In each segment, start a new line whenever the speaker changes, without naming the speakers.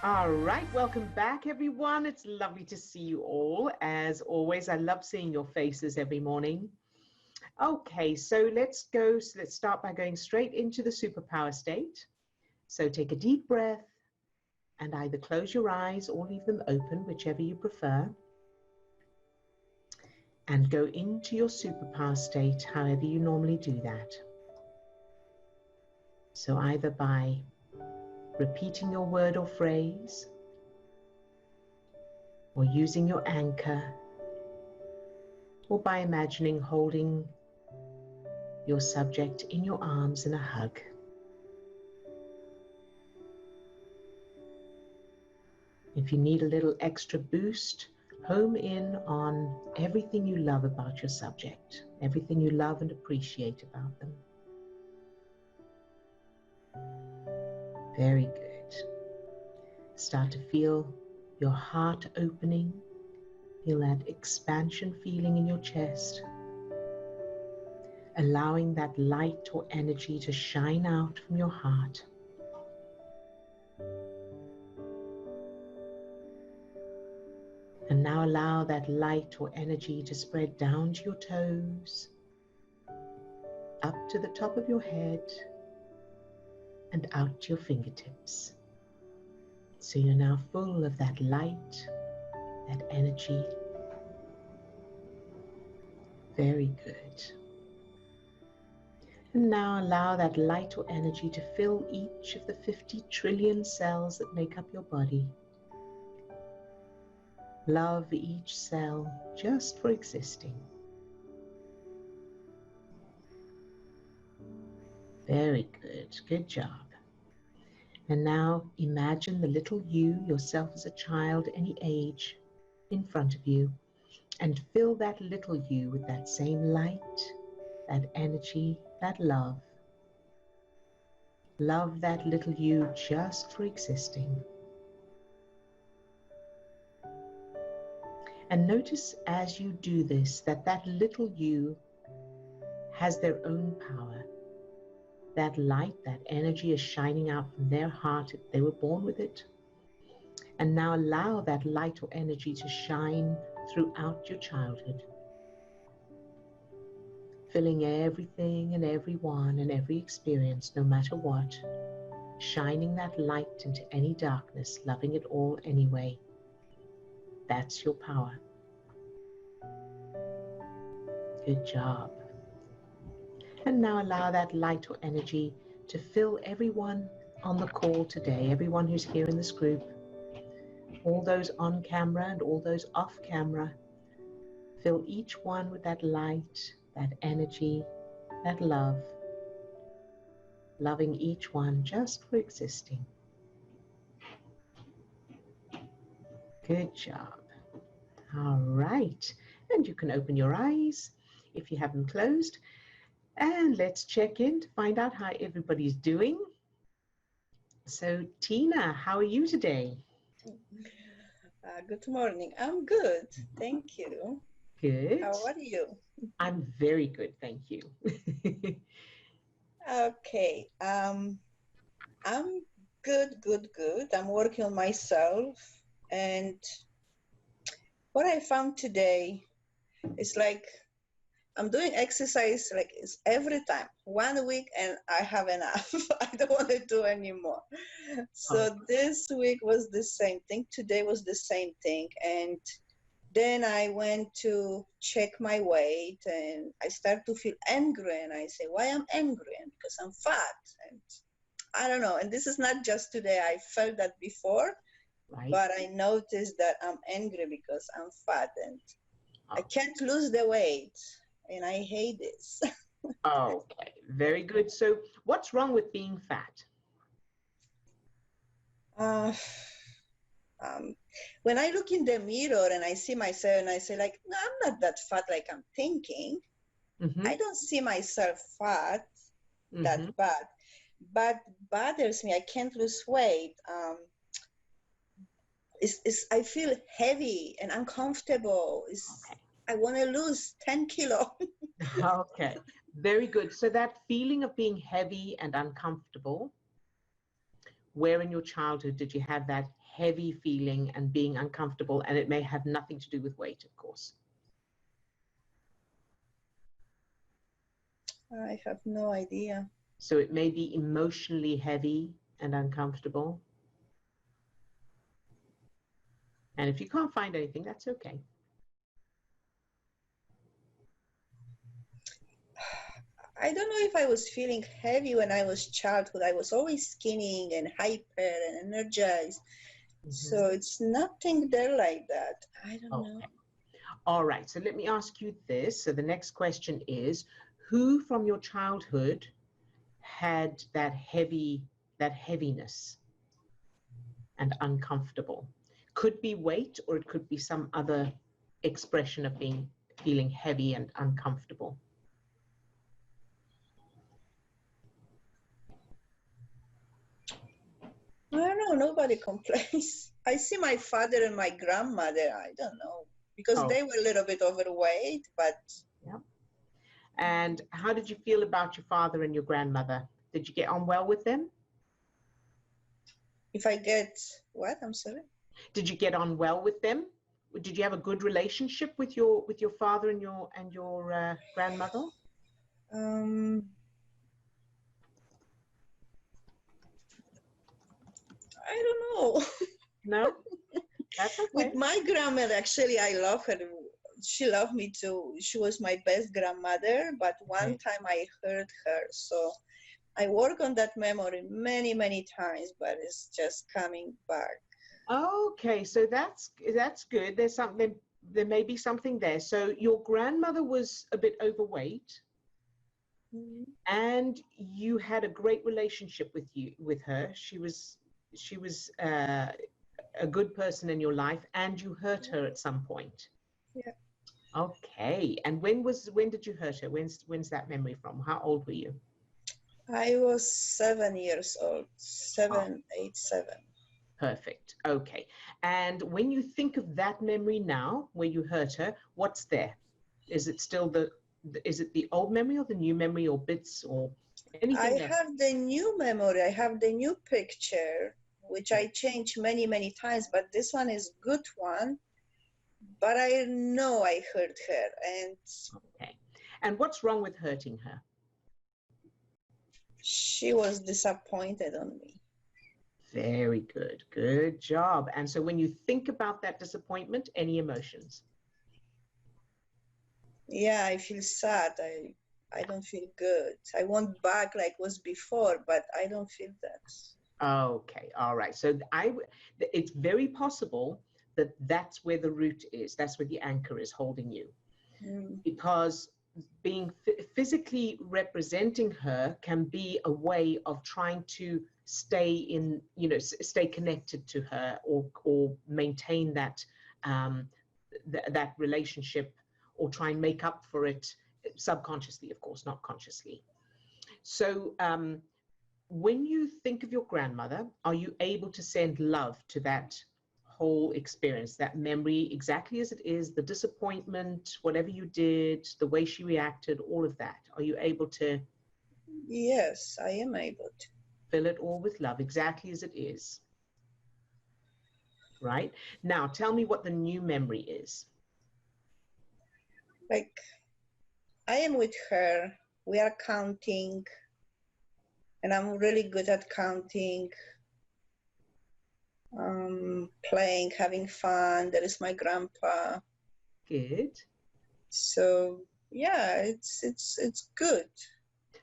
All right, welcome back, everyone. It's lovely to see you all. As always, I love seeing your faces every morning. Okay, so let's go. So let's start by going straight into the superpower state. So take a deep breath and either close your eyes or leave them open, whichever you prefer. And go into your superpower state, however you normally do that. So either by repeating your word or phrase, or using your anchor, or by imagining holding your subject in your arms in a hug. If you need a little extra boost, home in on everything you love about your subject, everything you love and appreciate about them. Very good. Start to feel your heart opening. Feel that expansion feeling in your chest, allowing that light or energy to shine out from your heart. And now allow that light or energy to spread down to your toes, up to the top of your head, and out to your fingertips. So you're now full of that light, that energy. Very good. And now allow that light or energy to fill each of the 50 trillion cells that make up your body. Love each cell just for existing. Very good. Good job. And now imagine the little you, yourself as a child, any age, in front of you, and fill that little you with that same light, that energy, that love. Love that little you just for existing. And notice as you do this, that that little you has their own power. That light, that energy is shining out from their heart. They were born with it. And now allow that light or energy to shine throughout your childhood, filling everything and everyone and every experience, no matter what, shining that light into any darkness, loving it all anyway. That's your power. Good job. And now allow that light or energy to fill everyone on the call today, everyone who's here in this group, all those on camera and all those off camera. Fill each one with that light, that energy, that love, loving each one just for existing. Good job. All right. And you can open your eyes if you have them closed. And let's check in to find out how everybody's doing. So, Tina, how are you today?
Good morning. I'm good. Thank you.
Good.
How are you?
I'm very good, thank you.
Okay. I'm good. I'm working on myself. And what I found today is like I'm doing exercise like it's every time. 1 week and I have enough. I don't want to do anymore. So this week was the same thing. Today was the same thing. And then I went to check my weight and I start to feel angry and I say, why I'm angry? And because I'm fat. And I don't know. And this is not just today. I felt that before,
Right.
but I noticed that I'm angry because I'm fat and I can't lose the weight. And I hate this.
Okay, very good. So what's wrong with being fat?
When I look in the mirror and I see myself and I say like, no, I'm not that fat like I'm thinking. I don't see myself fat that bad. But bothers me, I can't lose weight. I feel heavy and uncomfortable. I want to lose 10 kilo.
Okay, very good. So that feeling of being heavy and uncomfortable, where in your childhood did you have that heavy feeling and being uncomfortable? And it may have nothing to do with weight, of course.
I have no idea.
So it may be emotionally heavy and uncomfortable. And if you can't find anything, that's okay.
I don't know if I was feeling heavy when I was childhood. I was always skinny and hyper and energized. So it's nothing there like that. I don't know.
All right. So let me ask you this. So the next question is, who from your childhood had that heaviness and uncomfortable? Could be weight, or it could be some other expression of feeling heavy and uncomfortable.
I don't know. Nobody complains. I see my father and my grandmother. I don't know, because they were a little bit overweight, but.
Yeah. And how did you feel about your father and your grandmother? Did you get on well with them?
If I get what? I'm sorry?
Did you get on well with them? Did you have a good relationship with your father and your grandmother?
I don't know.
No? That's okay.
With my grandmother, actually, I love her. She loved me too. She was my best grandmother, but one time I hurt her. So I work on that memory many, many times, but it's just coming back.
Okay, so that's good. There's something, there may be something there. So your grandmother was a bit overweight, and you had a great relationship with her. She was a good person in your life, and you hurt her at some point.
Yeah.
Okay, and when did you hurt her? When's that memory from? How old were you?
I was 7 years old. 7, 8, 7.
Perfect. Okay. And when you think of that memory now, where you hurt her, what's there? Is it still is it the old memory or the new memory or bits or anything?
I have the new memory. I have the new picture, which I changed many, many times, but this one is good one. But I know I hurt her. And
okay. And what's wrong with hurting her?
She was disappointed on me.
Very good. Good job. And so when you think about that disappointment, any emotions?
Yeah, I feel sad. I don't feel good. I want back like was before, but I don't feel that.
Okay. All right. So it's very possible that that's where the root is. That's where the anchor is holding you. Because being physically representing her can be a way of trying to stay connected to her or maintain that that relationship, or try and make up for it subconsciously, of course, not consciously. So when you think of your grandmother, are you able to send love to that whole experience, that memory, exactly as it is, the disappointment, whatever you did, the way she reacted, all of that? Are you able to?
Yes, I am able to.
Fill it all with love, exactly as it is. Right? Now, tell me what the new memory is.
Like, I am with her. We are counting. And I'm really good at counting. Playing, having fun. There is my grandpa.
Good.
So yeah, it's good.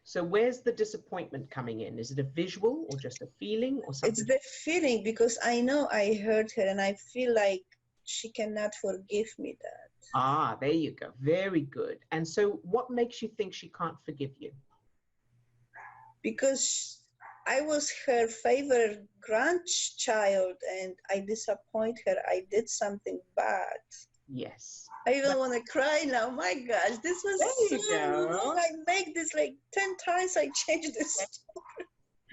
So where's the disappointment coming in? Is it a visual or just a feeling or something?
It's the feeling, because I know I hurt her and I feel like she cannot forgive me that.
Ah, there you go. Very good. And so what makes you think she can't forgive you?
Because I was her favorite grandchild and I disappoint her. I did something bad.
Yes.
I even want to cry now. My gosh, this was so long. I make this like 10 times. I change this.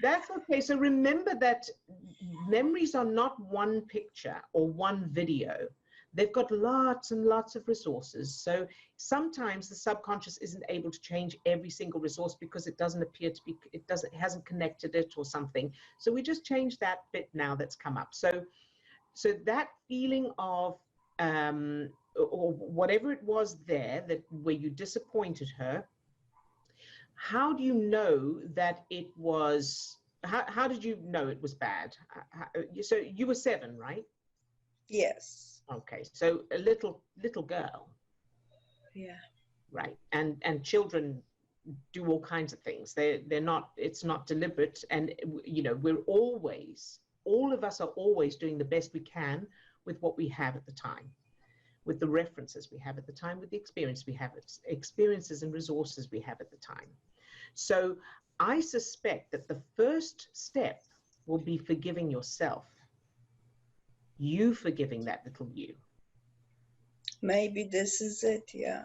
That's okay. So remember that memories are not one picture or one video. they've got lots and lots of resources. So sometimes the subconscious isn't able to change every single resource because it doesn't appear to be, it hasn't connected it or something. So we just change that bit now that's come up. So that feeling of, or whatever it was there, that where you disappointed her, how do you know that it was, how did you know it was bad? So you were 7, right?
Yes.
Okay, so a little girl.
Yeah.
Right, and children do all kinds of things. They're not, it's not deliberate, and you know, we're always, all of us are always doing the best we can with what we have at the time, with the references we have at the time, with the experience we have, experiences and resources we have at the time. So I suspect that the first step will be forgiving yourself. You forgiving that little you.
Maybe this is it, yeah.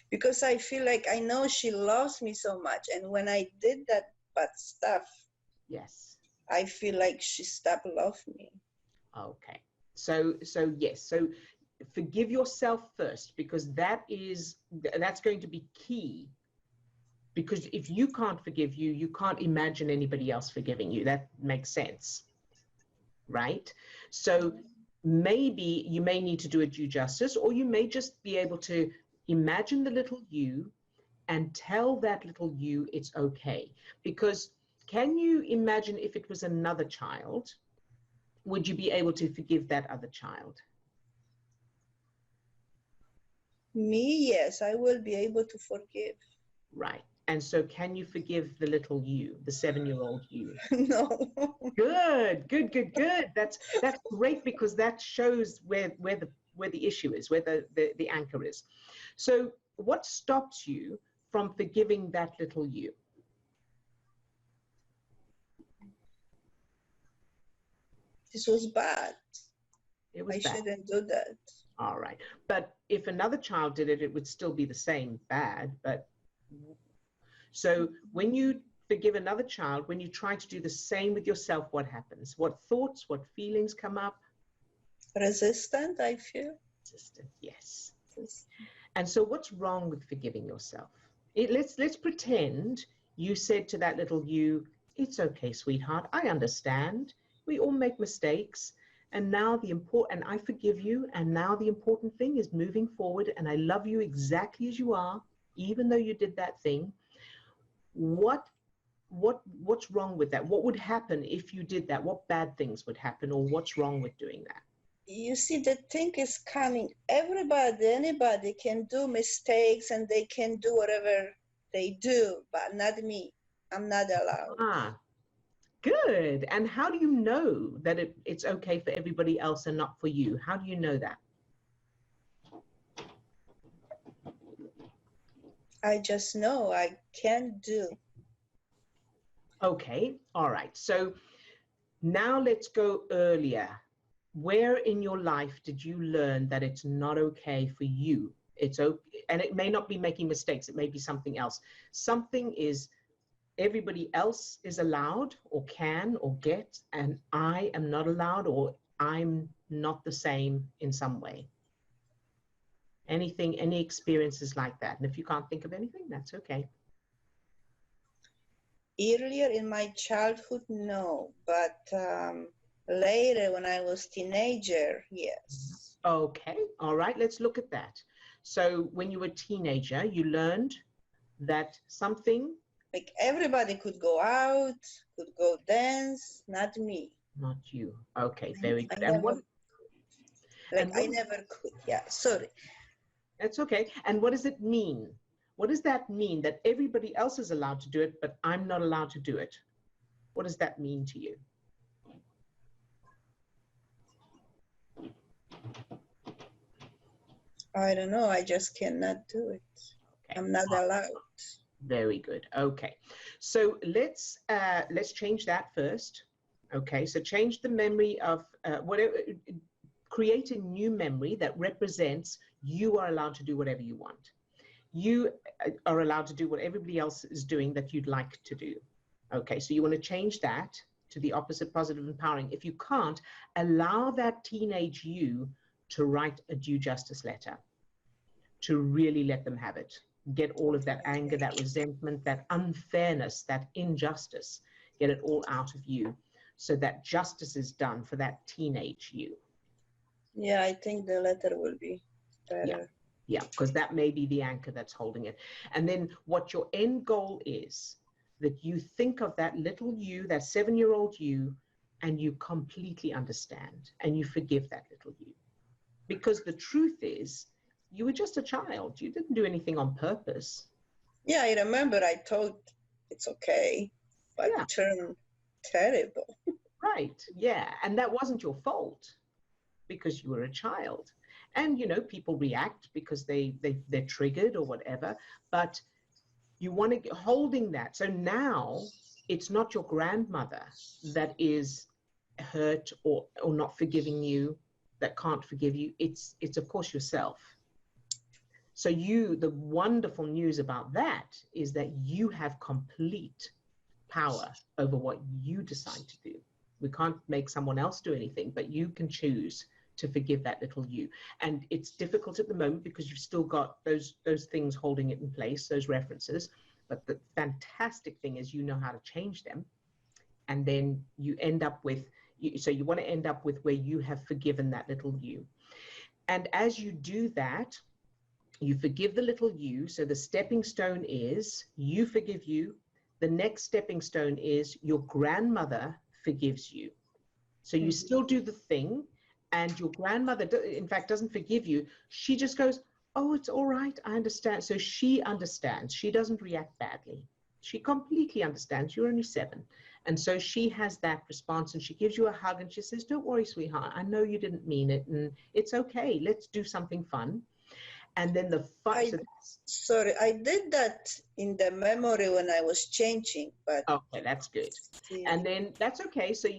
Because I feel like I know she loves me so much. And when I did that bad stuff,
yes,
I feel like she stopped loving me.
Okay. So yes. So forgive yourself first, because that's going to be key. Because if you can't forgive you, you can't imagine anybody else forgiving you. That makes sense, right? So maybe you may need to do it due justice, or you may just be able to imagine the little you and tell that little you it's okay. Because can you imagine if it was another child, would you be able to forgive that other child?
Me, yes, I will be able to forgive.
Right. And so can you forgive the little you, the 7-year-old you?
No.
Good. That's great, because that shows where the issue is, where the anchor is. So what stops you from forgiving that little you?
This was bad.
It was
I
bad.
shouldn't do that.
All right. But if another child did it, it would still be the same bad. But so when you forgive another child, when you try to do the same with yourself, what happens? What thoughts, what feelings come up?
Resistant, I feel.
Resistant, yes. And so what's wrong with forgiving yourself? Let's pretend you said to that little you, it's okay, sweetheart, I understand. We all make mistakes. And now and I forgive you. And now the important thing is moving forward. And I love you exactly as you are, even though you did that thing. What's wrong with that? What would happen if you did that? What bad things would happen, or what's wrong with doing that?
You see, the thing is coming. Anybody can do mistakes, and they can do whatever they do, but not me. I'm not allowed.
Good. And how do you know that it's okay for everybody else and not for you? How do you know that?
I just know I can't do.
Okay. All right. So now let's go earlier. Where in your life did you learn that it's not okay for you? It's okay. And it may not be making mistakes. It may be something else. Something is everybody else is allowed or can or get, and I am not allowed, or I'm not the same in some way. Anything, any experiences like that? And if you can't think of anything, that's okay.
Earlier in my childhood, no, but later when I was teenager, yes.
Okay, all right, let's look at that. So when you were a teenager, you learned that something...
Like everybody could go out, could go dance, not me.
Not you. Okay, very good.
I never could. Yeah, sorry.
That's okay. And what does it mean? What does that mean, that everybody else is allowed to do it, but I'm not allowed to do it? What does that mean to you?
I don't know. I just cannot do it. Okay. I'm not allowed.
Very good. Okay. So let's change that first. Okay. So change the memory of whatever, create a new memory that represents you are allowed to do whatever you want. You are allowed to do what everybody else is doing that you'd like to do. Okay. So you want to change that to the opposite, positive, empowering. If you can't, allow that teenage you to write a due justice letter, to really let them have it. Get all of that anger, that resentment, that unfairness, that injustice, get it all out of you so that justice is done for that teenage you.
Yeah, I think the letter will be better.
Yeah, because that may be the anchor that's holding it. And then what your end goal is, that you think of that little you, that 7-year-old you, and you completely understand and you forgive that little you. Because the truth is, you were just a child. You didn't do anything on purpose.
Yeah, I remember I thought it's okay, but it turned terrible.
Right, yeah. And that wasn't your fault because you were a child. And, you know, people react because they're triggered or whatever, but you want to get holding that. So now it's not your grandmother that is hurt or not forgiving you, that can't forgive you. It's of course yourself. So the wonderful news about that is that you have complete power over what you decide to do. We can't make someone else do anything, but you can choose to forgive that little you. And it's difficult at the moment because you've still got those things holding it in place, those references. But the fantastic thing is you know how to change them. And then you end up with, so you want to end up with where you have forgiven that little you. And as you do that, you forgive the little you. So the stepping stone is you forgive you. The next stepping stone is your grandmother forgives you. So you still do the thing, and your grandmother, in fact, doesn't forgive you. She just goes, oh, it's all right, I understand. So she understands. She doesn't react badly. She completely understands. You're only 7. And so she has that response, and she gives you a hug, and she says, don't worry, sweetheart. I know you didn't mean it, and it's okay. Let's do something fun. And then the fun.
Sorry, I did that in the memory when I was changing, but
okay, that's good. And then that's okay. So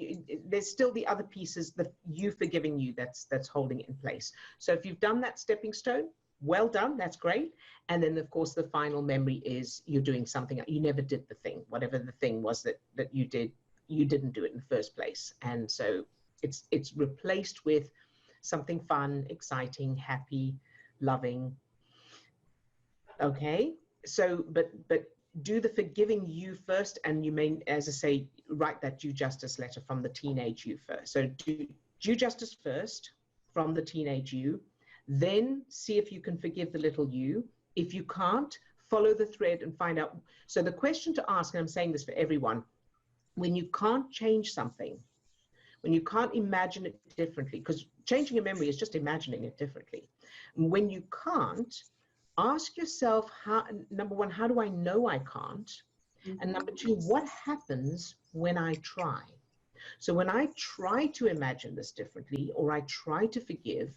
there's still the other pieces, that you forgiving you, that's holding it in place. So if you've done that stepping stone, well done, that's great. And then of course the final memory is you're doing something, you never did the thing, whatever the thing was that you did, you didn't do it in the first place. And so it's replaced with something fun, exciting, happy, loving. Okay, so but do the forgiving you first, and you may, as I say, write that due justice letter from the teenage you first. So do due justice first from the teenage you, then see if you can forgive the little you. If you can't, follow the thread and find out. So the question to ask, and I'm saying this for everyone, when you can't change something, when you can't imagine it differently, because changing a memory is just imagining it differently. When you can't, ask yourself, number one, how do I know I can't? And number two, what happens when I try? So when I try to imagine this differently, or I try to forgive,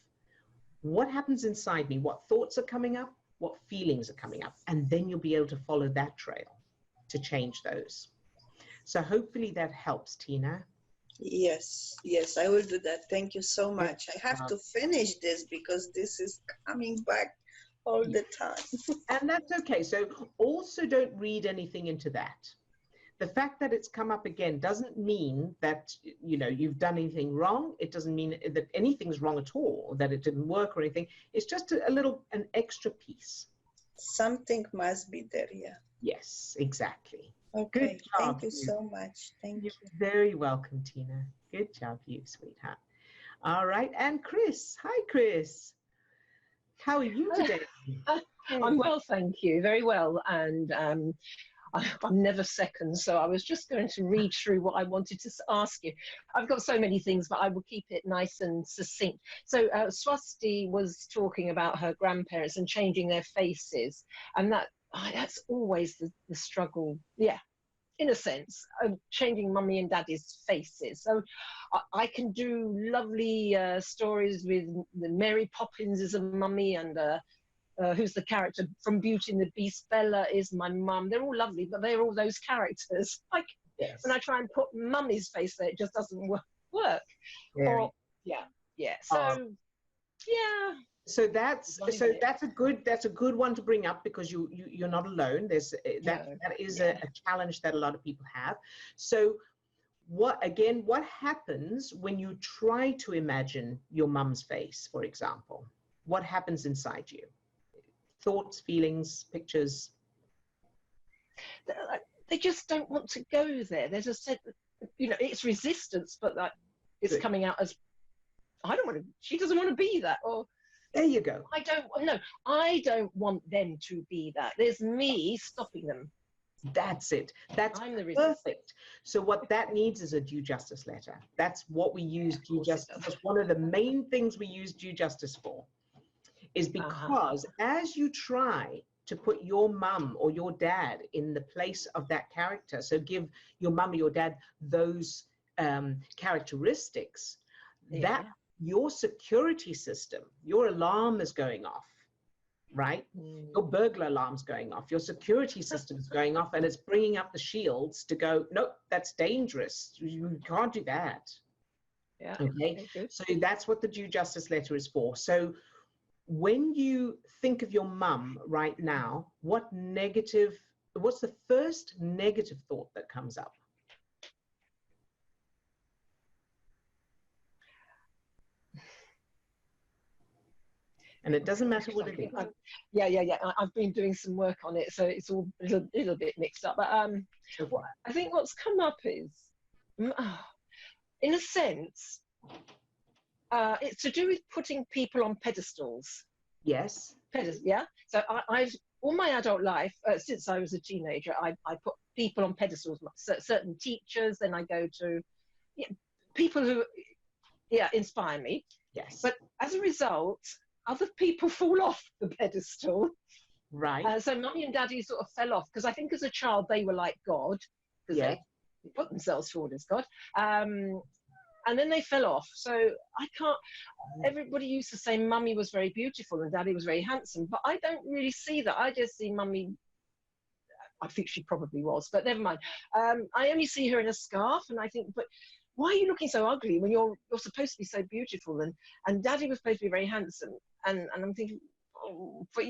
what happens inside me? What thoughts are coming up? What feelings are coming up? And then you'll be able to follow that trail to change those. So hopefully that helps, Tina.
Yes, I will do that. Thank you so much. I have to finish this because this is coming back all the time.
And that's okay. So also don't read anything into that. The fact that it's come up again doesn't mean that, you know, you've done anything wrong. It doesn't mean that anything's wrong at all, that it didn't work or anything. It's just an extra piece.
Something must be there, yeah.
Yes, exactly.
Okay,
good job,
thank you so much. Thank you.
You're very welcome, Tina. Good job, you sweetheart. All right, and Chris. Hi, Chris. How are you today?
I'm well, thank you. Very well. And I'm never second, so I was just going to read through what I wanted to ask you. I've got so many things, but I will keep it nice and succinct. So Swasti was talking about her grandparents and changing their faces, and that's always the struggle. Yeah, in a sense, changing mummy and daddy's faces. So I can do lovely stories with Mary Poppins as a mummy, and who's the character from Beauty and the Beast, Bella is my mum. They're all lovely, but they're all those characters. Like when I try and put mummy's face there, it just doesn't work. Or, yeah. So yeah.
So that's a good one to bring up, because you're not alone. There's that is a challenge that a lot of people have. So what happens when you try to imagine your mum's face, for example? What happens inside you? Thoughts, feelings, pictures?
They just don't want to go there. There's a sense, it's resistance, but that it's
Good.
coming out as, I don't want to, she doesn't want to be that, or
There you go.
I don't want them to be that. There's me stopping them.
That's it. That's
I'm the resistance.
perfect. So what that needs is a due justice letter. That's what we use due justice. That's one of the main things we use due justice for, is because as you try to put your mum or your dad in the place of that character, so give your mum or your dad those characteristics, that your security system, your alarm is going off. Right? Your burglar alarm's going off, your security system is going off, and it's bringing up the shields to go, nope, that's dangerous. You can't do that.
Yeah.
Okay. So that's what the due justice letter is for. So when you think of your mum right now, what's the first negative thought that comes up? And it doesn't matter what it is.
Yeah. I've been doing some work on it, so it's all a little bit mixed up. But I think what's come up is, in a sense, it's to do with putting people on pedestals.
Yes.
Yeah. So I've all my adult life, since I was a teenager, I put people on pedestals, certain teachers. Then I go to people who inspire me.
Yes.
But as a result, other people fall off the pedestal.
Right.
So mummy and daddy sort of fell off, because I think as a child they were like God, because they put themselves forward as God. And then they fell off. So I can't, everybody used to say mummy was very beautiful and daddy was very handsome, but I don't really see that. I just see mummy, I think she probably was, but never mind. I only see her in a scarf, and I think, but why are you looking so ugly when you're supposed to be so beautiful? And daddy was supposed to be very handsome. And I'm thinking, but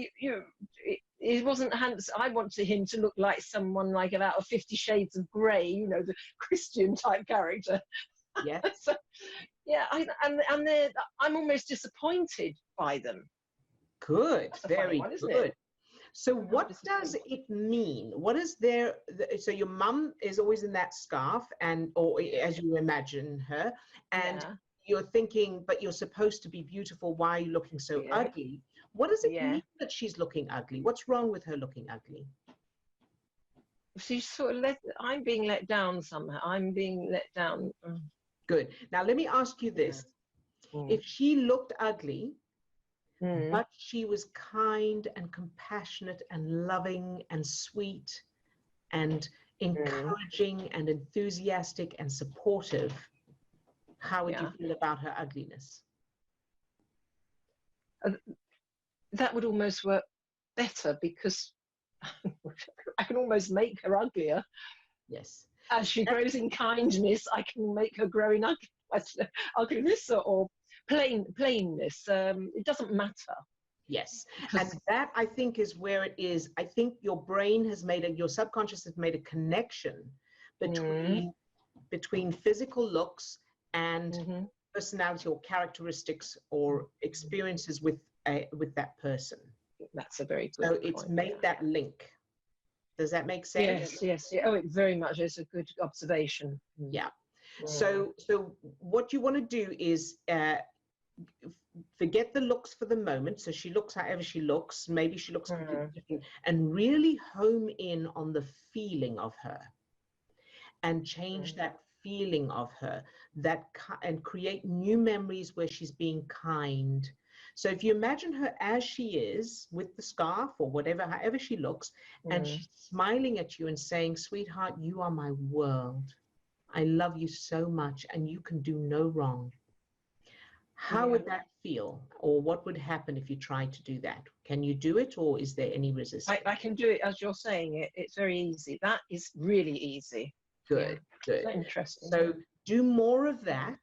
he wasn't handsome. I wanted him to look like someone like out of 50 Shades of Grey, the Christian type character.
Yeah.
So, I'm almost disappointed by them.
Good. Very
one,
good. So what does it mean? What is there? So your mum is always in that scarf, or as you imagine her, and you're thinking, but you're supposed to be beautiful. Why are you looking so ugly? What does it mean that she's looking ugly? What's wrong with her looking ugly?
She's sort of I'm being let down somehow. I'm being let down.
Good. Now let me ask you this: if she looked ugly, but she was kind and compassionate and loving and sweet and encouraging and enthusiastic and supportive, how would you feel about her ugliness?
That would almost work better, because I can almost make her uglier.
Yes.
As she grows in kindness, I can make her grow in ugliness or plainness. It doesn't matter.
Yes. And that, I think, is where it is. I think your brain has your subconscious has made a connection between physical looks and personality or characteristics or experiences with that person.
That's a very good point.
It's made that link. Does that make sense?
Yes. Oh, it very much is a good observation.
Yeah. So what you want to do is forget the looks for the moment. So she looks however she looks. Maybe she looks completely different, and really home in on the feeling of her, and change that feeling of her, and create new memories where she's being kind. So if you imagine her as she is, with the scarf or whatever, however she looks, and she's smiling at you and saying, sweetheart, you are my world. I love you so much, and you can do no wrong. How would that feel? Or what would happen if you tried to do that? Can you do it, or is there any resistance?
I can do it as you're saying it. It's very easy. That is really ezy.
Good.
So interesting.
So do more of that.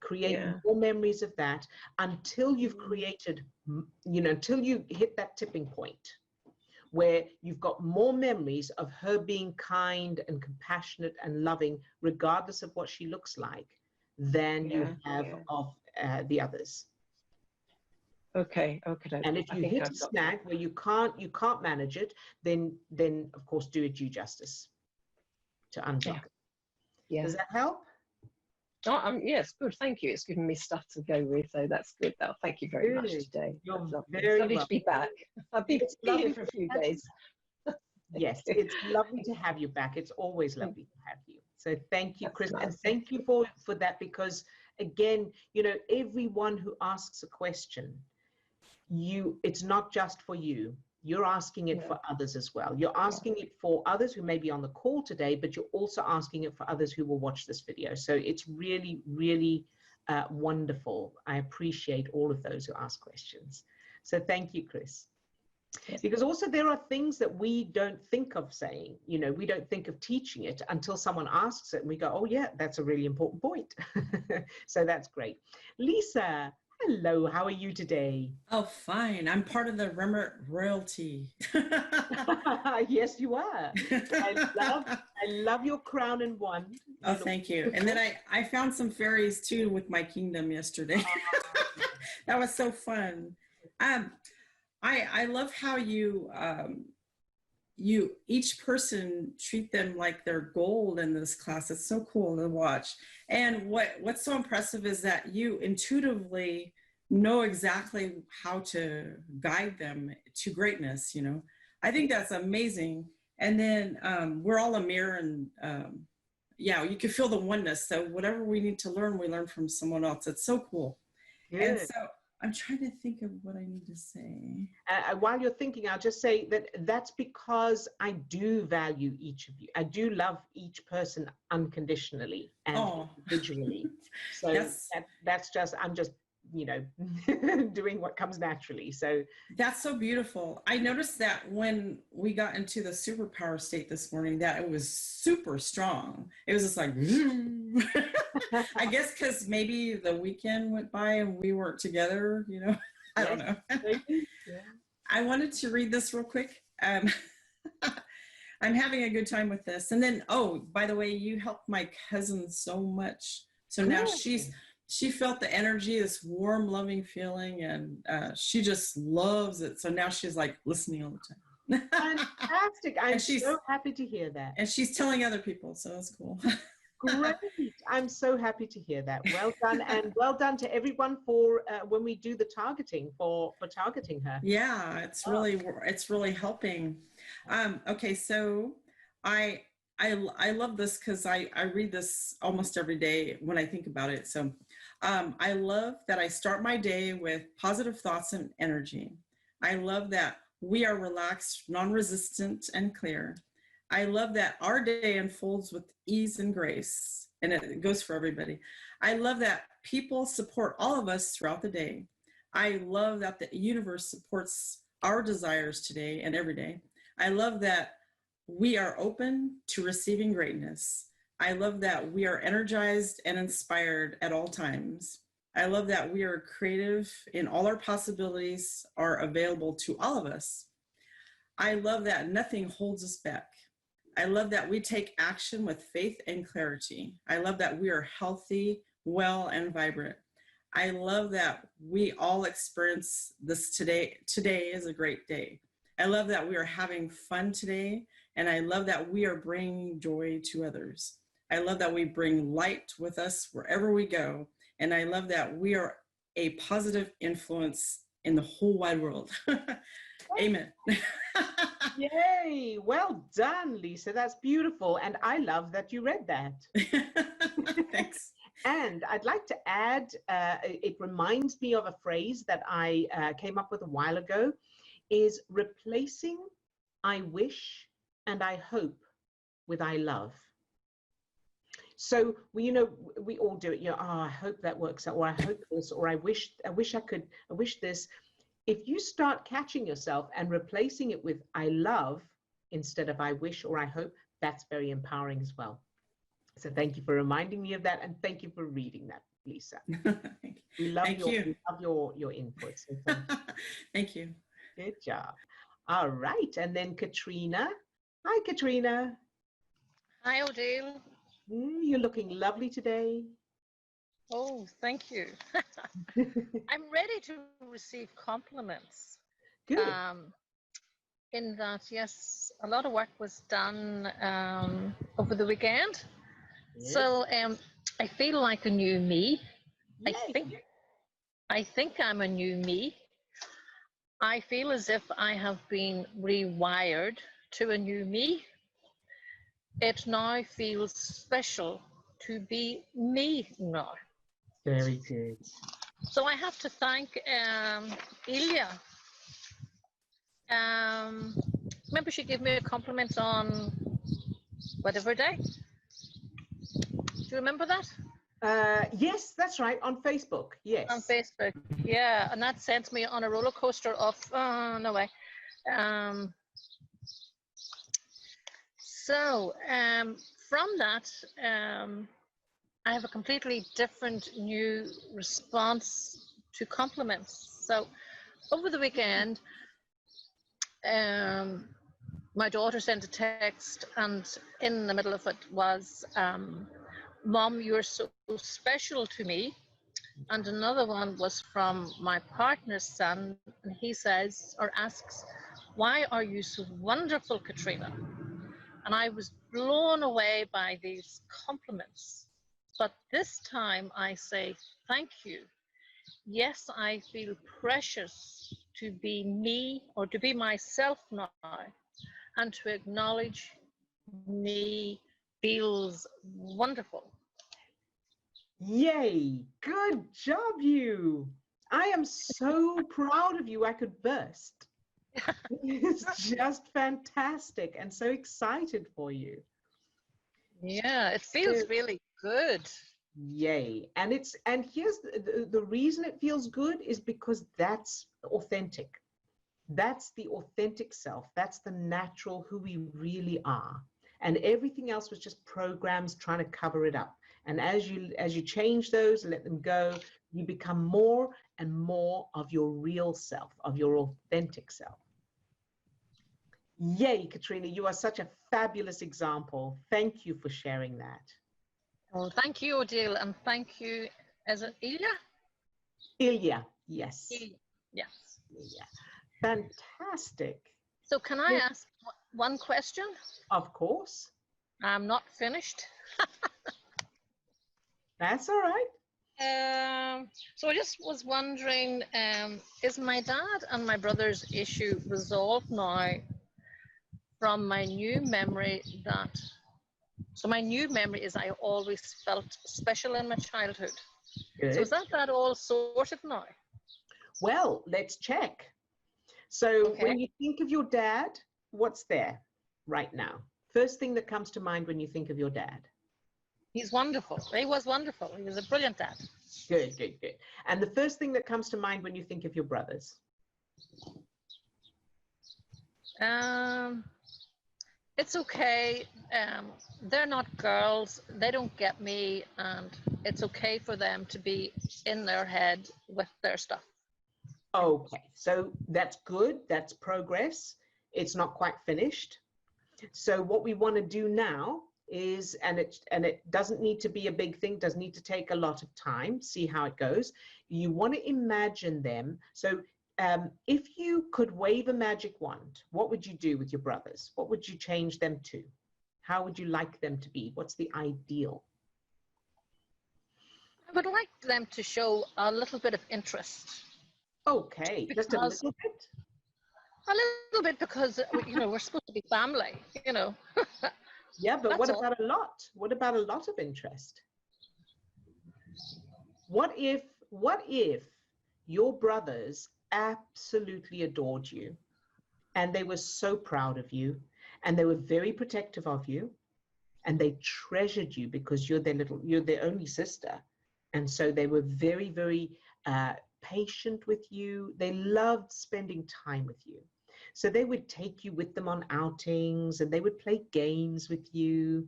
Create more memories of that until you've created, until you hit that tipping point where you've got more memories of her being kind and compassionate and loving, regardless of what she looks like, than you have of the others.
Okay.
And if you hit a snag where you can't manage it, then of course do it due justice to unblock it.
Yeah.
Does that help?
Oh, yes, good. Thank you. It's given me stuff to go with, so that's good. Though. Thank you very much today.
You're
it's lovely to be back. I'll be here for a few days.
Yes, it's lovely to have you back. It's always lovely to have you. So thank you, Chris, and thank you for that, because again, you know, everyone who asks a question, it's not just for you. You're asking it for others as well. You're asking it for others who may be on the call today, but you're also asking it for others who will watch this video. So it's really, really wonderful. I appreciate all of those who ask questions. So thank you, Chris. Because also there are things that we don't think of saying, you know, we don't think of teaching it until someone asks it and we go, oh yeah, that's a really important point. So that's great. Lisa, hello, how are you today?
Oh, fine. I'm part of the Remmer royalty.
Yes, you are. I love your crown and wand.
Oh, thank you. And then I found some fairies too with my kingdom yesterday. That was so fun. I love how you each person treat them like they're gold in this class. It's so cool to watch. And what's so impressive is that you intuitively know exactly how to guide them to greatness, you know. I think that's amazing. And then we're all a mirror, and you can feel the oneness. So whatever we need to learn, we learn from someone else. It's so cool. Good. And so I'm trying to think of what I need to say.
While you're thinking, I'll just say that's because I do value each of you. I do love each person unconditionally and individually. So that's just, I'm just, you know, doing what comes naturally. So
that's so beautiful. I noticed that when we got into the superpower state this morning, that it was super strong. It was just like, I guess because maybe the weekend went by and we weren't together, you know. I don't know. I wanted to read this real quick. I'm having a good time with this. And then, oh, by the way, you helped my cousin so much. So now she felt the energy, this warm, loving feeling, and she just loves it. So now she's like listening all the time.
Fantastic. I'm so happy to hear that.
And she's telling other people, so that's cool.
Great. I'm so happy to hear that. Well done. And well done to everyone for when we do the targeting, for targeting her.
Yeah, it's really helping. Okay, so I love this because I read this almost every day when I think about it. So I love that I start my day with positive thoughts and energy. I love that we are relaxed, non-resistant, and clear. I love that our day unfolds with ease and grace, and it goes for everybody. I love that people support all of us throughout the day. I love that the universe supports our desires today and every day. I love that we are open to receiving greatness. I love that we are energized and inspired at all times. I love that we are creative and all our possibilities are available to all of us. I love that nothing holds us back. I love that we take action with faith and clarity. I love that we are healthy, well, and vibrant. I love that we all experience this today. Today is a great day. I love that we are having fun today. And I love that we are bringing joy to others. I love that we bring light with us wherever we go. And I love that we are a positive influence in the whole wide world. Amen.
Yay. Well done, Lisa. That's beautiful. And I love that you read that.
Thanks.
And I'd like to add, it reminds me of a phrase that I came up with a while ago, is replacing I wish and I hope with I love. So we all do it. You know, oh, I hope that works out, or I hope this, or I wish this. If you start catching yourself and replacing it with I love instead of I wish or I hope, that's very empowering as well. So thank you for reminding me of that, and thank you for reading that, Lisa. We love your input. So
thank you.
Good job. All right. And then Katrina. Hi, Katrina.
Hi, Odile.
You're looking lovely today.
Oh, thank you. I'm ready to receive compliments.
Good.
In that, yes, a lot of work was done over the weekend.
Yes.
So I feel like a new me.
Yay.
I think I'm a new me. I feel as if I have been rewired to a new me. It now feels special to be me now.
Very good.
So I have to thank Ilya. Remember she gave me a compliment on whatever day? Do you remember that?
Yes, that's right. On Facebook. Yes.
On Facebook, yeah. And that sent me on a roller coaster of, no way. So from that, I have a completely different new response to compliments. So over the weekend, my daughter sent a text, and in the middle of it was, Mom, you're so special to me. And another one was from my partner's son, and he says, or asks, why are you so wonderful, Katrina? And I was blown away by these compliments. But this time I say, thank you. Yes, I feel precious to be me, or to be myself now, and to acknowledge me feels wonderful.
Yay. Good job, you. I am so proud of you. I could burst. It's just fantastic and so excited for you.
Yeah, it feels really good.
Yay. And here's the reason it feels good is because that's authentic. That's the authentic self. That's the natural who we really are. And everything else was just programs trying to cover it up. And as you change those, let them go, you become more and more of your real self, of your authentic self. Yay, Katrina, you are such a fabulous example. Thank you for sharing that.
Well, thank you, Odile, and thank you, is it Ilya?
Ilya, yes.
Yes.
Ilya. Fantastic.
So can I ask one question?
Of course.
I'm not finished.
That's all right.
So I just was wondering, is my dad and my brother's issue resolved now from my new memory that, so my new memory is I always felt special in my childhood.
Good.
So is that all sorted now?
Well, let's check. So
Okay.
when you think of your dad, what's there right now? First thing that comes to mind when you think of your dad?
He's wonderful. He was wonderful. He was a brilliant dad.
Good, good, good. And the first thing that comes to mind when you think of your brothers?
It's okay. They're not girls. They don't get me, and it's okay for them to be in their head with their stuff.
Okay, so that's good. That's progress. It's not quite finished. So what we want to do now is, and it doesn't need to be a big thing, doesn't need to take a lot of time, see how it goes. You want to imagine them. So if you could wave a magic wand, what would you do with your brothers? What would you change them to? How would you like them to be? What's the ideal?
I would like them to show a little bit of interest.
Okay, just a little bit?
A little bit, because, you know, we're supposed to be family, you know.
Yeah, but what about a lot? What about a lot of interest? What if your brothers absolutely adored you, and they were so proud of you, and they were very protective of you, and they treasured you because you're their only sister, and so they were very, very patient with you. They loved spending time with you. So they would take you with them on outings, and they would play games with you,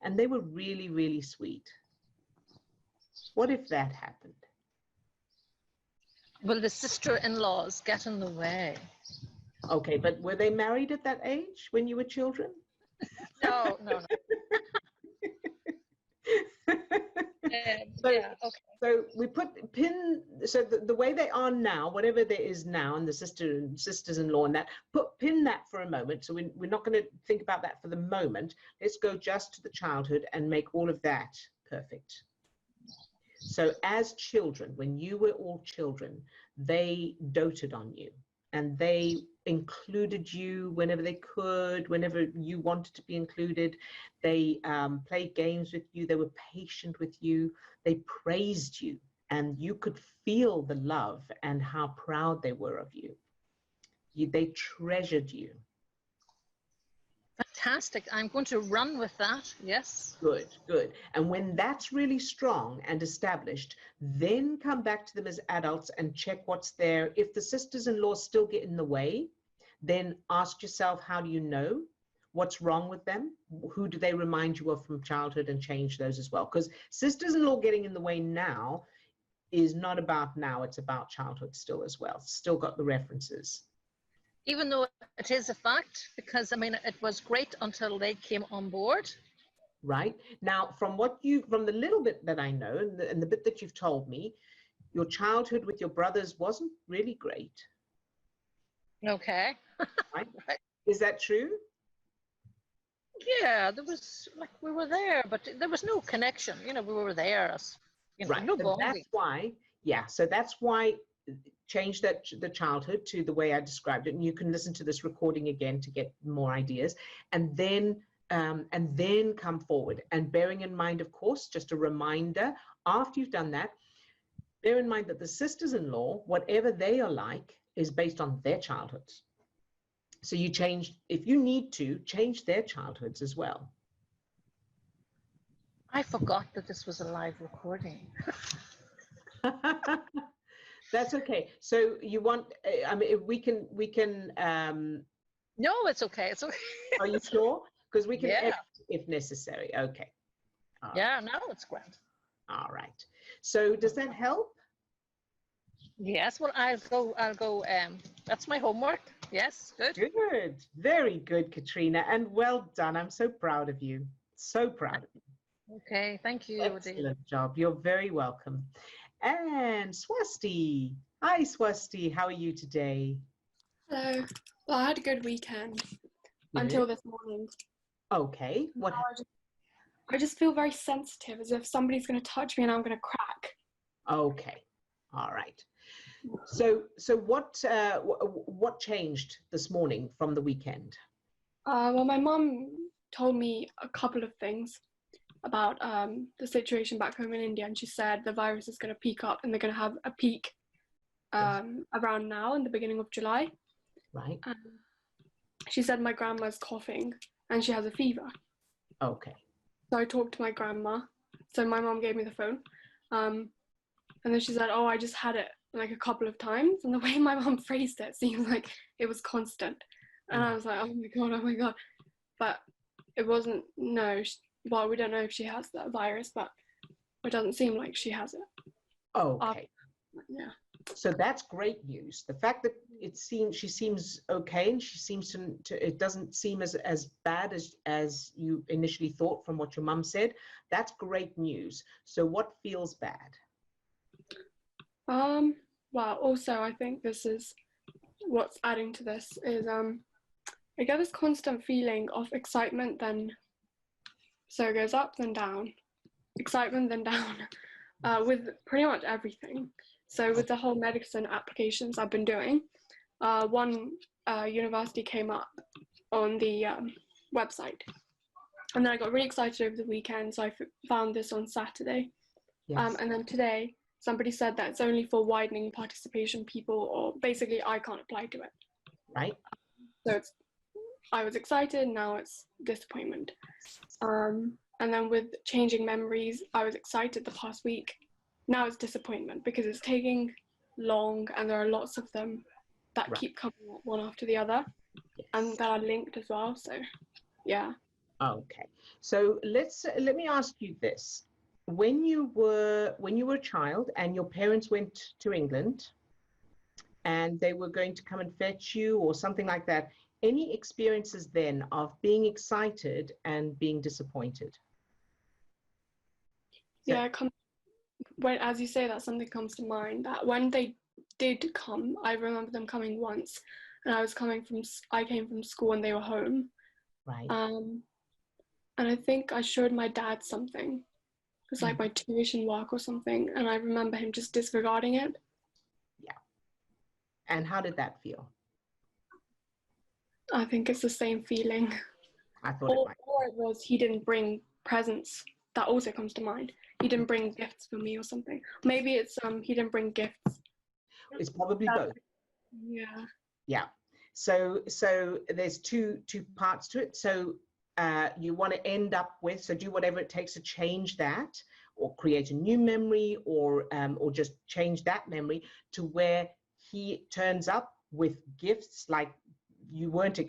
and they were really, really sweet. What if that happened?
Will the sister-in-laws get in the way?
Okay, but were they married at that age when you were children?
No, no, no.
So,
Yeah, okay.
so we put pin, so the way they are now, whatever there is now, and the sisters-in-law and that, pin that for a moment. So we're not going to think about that for the moment. Let's go just to the childhood and make all of that perfect. So as children, when you were all children, they doted on you and they included you whenever they could, whenever you wanted to be included. They played games with you. They were patient with you. They praised you, and you could feel the love and how proud they were of you. They treasured you.
Fantastic. I'm going to run with that. Yes.
Good, good. And when that's really strong and established, then come back to them as adults and check what's there. If the sisters-in-law still get in the way, then ask yourself, how do you know what's wrong with them? Who do they remind you of from childhood, and change those as well? Because sisters-in-law getting in the way now is not about now, it's about childhood still as well. Still got the references.
Even though it is a fact, because I mean, it was great until they came on board.
Right now, from the little bit that I know, and the bit that you've told me, your childhood with your brothers wasn't really great.
Okay.
Right?
Right.
Is that true?
Yeah, there was, like, we were there, but there was no connection. You know, we were there as, you know,
Right.
no
So
bonding.
that's why, yeah. So that's why change the childhood to the way I described it, and you can listen to this recording again to get more ideas, and then come forward. And bearing in mind, of course, just a reminder, after you've done that, bear in mind that the sisters-in-law, whatever they are like, is based on their childhoods. So you change, if you need to, change their childhoods as well.
I forgot that this was a live recording.
That's okay. So you want, I mean, we can,
No, it's okay. It's okay.
are you sure? Because we can
Yeah.
edit if necessary. Okay. All right.
Yeah, no, it's grand.
All right. So does that help?
Yes, well, I'll go, that's my homework. Yes, good.
Good. Very good, Katrina. And well done. I'm so proud of you. So proud of you.
Okay, thank you.
Excellent job. You're very welcome. And Swasti. Hi, Swasti. How are you today?
Hello. Well, I had a good weekend until this morning.
Okay. What?
I just feel very sensitive, as if somebody's going to touch me and I'm going to crack.
Okay. All right. So what changed this morning from the weekend?
Well, my mum told me a couple of things about the situation back home in India, and she said the virus is going to peak up, and they're going to have a peak around now in the beginning of July.
Right.
She said my grandma's coughing and she has a fever.
Okay.
So I talked to my grandma. So my mum gave me the phone. And then she said, oh, I just had it like a couple of times. And the way my mum phrased it seemed like it was constant. And I was like, oh my God. But it wasn't, no. Well, we don't know if she has that virus, but it doesn't seem like she has it.
Okay.
Yeah.
So that's great news. The fact that she seems okay, and she seems to it doesn't seem as bad as you initially thought from what your mum said. That's great news. So what feels bad?
Well, also I think this is what's adding to this is I get this constant feeling of excitement, then so it goes up then down, excitement then down, with pretty much everything. So with the whole medicine applications I've been doing, one university came up on the website, and then I got really excited over the weekend, so I found this on Saturday.
Yes.
And then today somebody said that it's only for widening participation people, or basically I can't apply to it.
Right.
So I was excited, now it's disappointment. And then with changing memories, I was excited the past week. Now it's disappointment because it's taking long, and there are lots of them that keep coming up one after the other, and that are linked as well. So, yeah.
Okay. So let me ask you this: when you were a child and your parents went to England, and they were going to come and fetch you or something like that. Any experiences then of being excited and being disappointed?
Yeah, when, as you say that, something comes to mind, that when they did come, I remember them coming once, and I came from school and they were home.
Right.
And I think I showed my dad something. It was like my tuition work or something, and I remember him just disregarding it.
Yeah. And how did that feel?
I think it's the same feeling.
I thought it might.
Or it was he didn't bring presents. That also comes to mind. He didn't bring gifts for me or something. Maybe it's he didn't bring gifts.
It's probably both.
Yeah.
Yeah. So there's two parts to it. So you want to end up with, so do whatever it takes to change that, or create a new memory, or just change that memory to where he turns up with gifts like you weren't,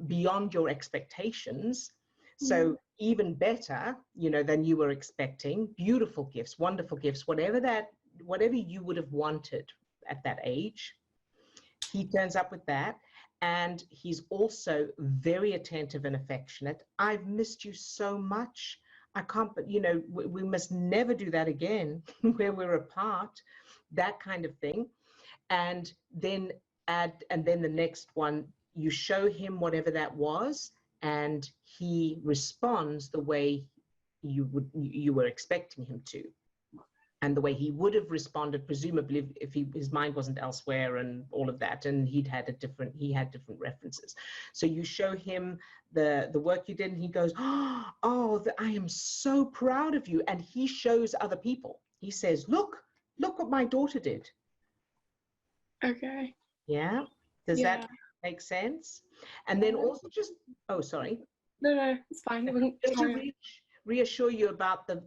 beyond your expectations. So even better, than you were expecting. Beautiful gifts, wonderful gifts, whatever you would have wanted at that age. He turns up with that. And he's also very attentive and affectionate. I've missed you so much. I can't, but we must never do that again where we're apart, that kind of thing. And then the next one, you show him whatever that was, and he responds the way you were expecting him to, and the way he would have responded, presumably, if his mind wasn't elsewhere and all of that, and he had different references. So you show him the work you did, and he goes, "Oh, I am so proud of you." And he shows other people. He says, "Look what my daughter did."
Okay.
Yeah. Does that make sense? And then also sorry.
No, it's fine. It wasn't
just to reassure you about the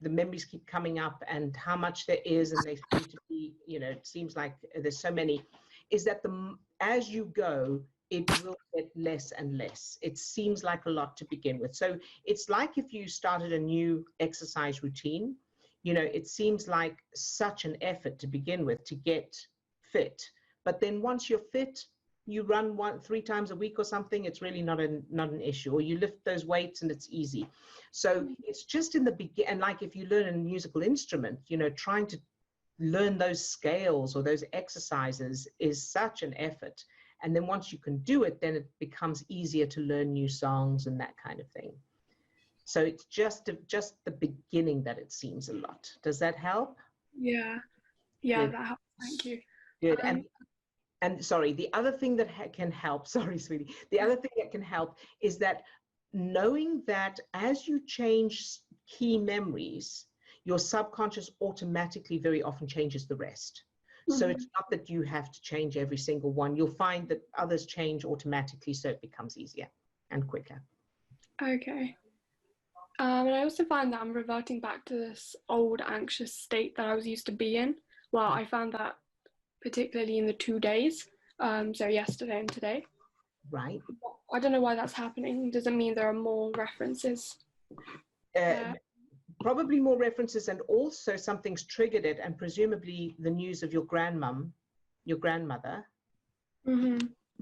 memories keep coming up and how much there is, and they seem to be, it seems like there's so many, is that as you go, it will get less and less. It seems like a lot to begin with. So it's like if you started a new exercise routine, it seems like such an effort to begin with to get fit. But then once you're fit, you run 3 times a week or something, it's really not an issue. Or you lift those weights and it's easy. So it's just in the beginning, and like if you learn a musical instrument, trying to learn those scales or those exercises is such an effort. And then once you can do it, then it becomes easier to learn new songs and that kind of thing. So it's just the beginning that it seems a lot. Does that help?
Yeah,
Good.
that helps. Thank you.
Good. And sorry, the other thing that can help, sorry, sweetie, the other thing that can help is that knowing that as you change key memories, your subconscious automatically very often changes the rest. So it's not that you have to change every single one. You'll find that others change automatically, so it becomes easier and quicker.
Okay. And I also find that I'm reverting back to this old anxious state that I was used to be in. Well, I found that particularly in the 2 days, so yesterday and today.
Right.
I don't know why that's happening. Does it mean there are more references?
Probably more references, and also something's triggered it, and presumably the news of your grandmother,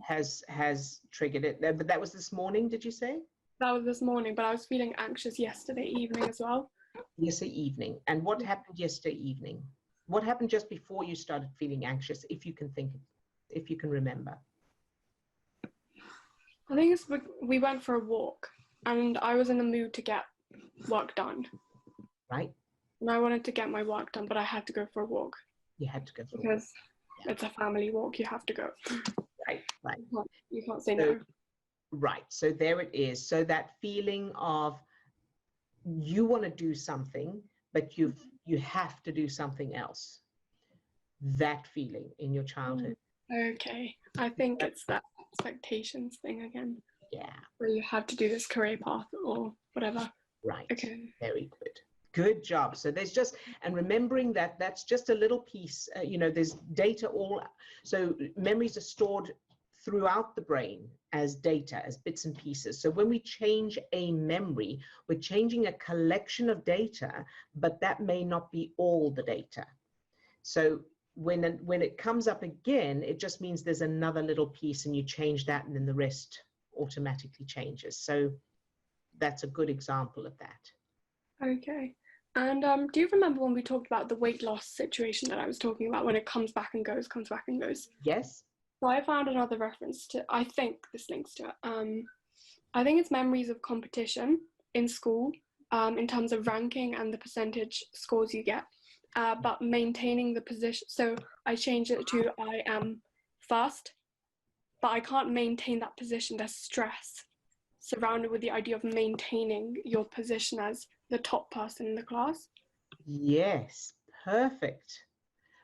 has triggered it. But that was this morning, did you say?
That was this morning, but I was feeling anxious yesterday evening as well.
Yesterday evening. And what happened yesterday evening? What happened just before you started feeling anxious, if you can remember?
I think we went for a walk, and I was in the mood to get work done.
Right.
And I wanted to get my work done, but I had to go for a walk.
You had to go for a walk.
Because it's a family walk, you have to go.
Right.
You can't say no.
Right. So there it is. So that feeling of you want to do something, but you have to do something else. That feeling in your childhood.
Okay. I think it's that expectations thing again.
Yeah.
Where you have to do this career path or whatever.
Right.
Okay.
Very good. Good job. So there's and remembering that that's just a little piece, there's data so memories are stored throughout the brain as data, as bits and pieces. So when we change a memory, we're changing a collection of data, but that may not be all the data. So when it comes up again, it just means there's another little piece and you change that and then the rest automatically changes. So that's a good example of that.
Okay. And do you remember when we talked about the weight loss situation that I was talking about, when it comes back and goes, comes back and goes?
Yes.
So I found another reference to, I think this links to it. I think it's memories of competition in school, in terms of ranking and the percentage scores you get, but maintaining the position. So I changed it to I am first, but I can't maintain that position. There's stress surrounded with the idea of maintaining your position as the top person in the class.
Yes, perfect.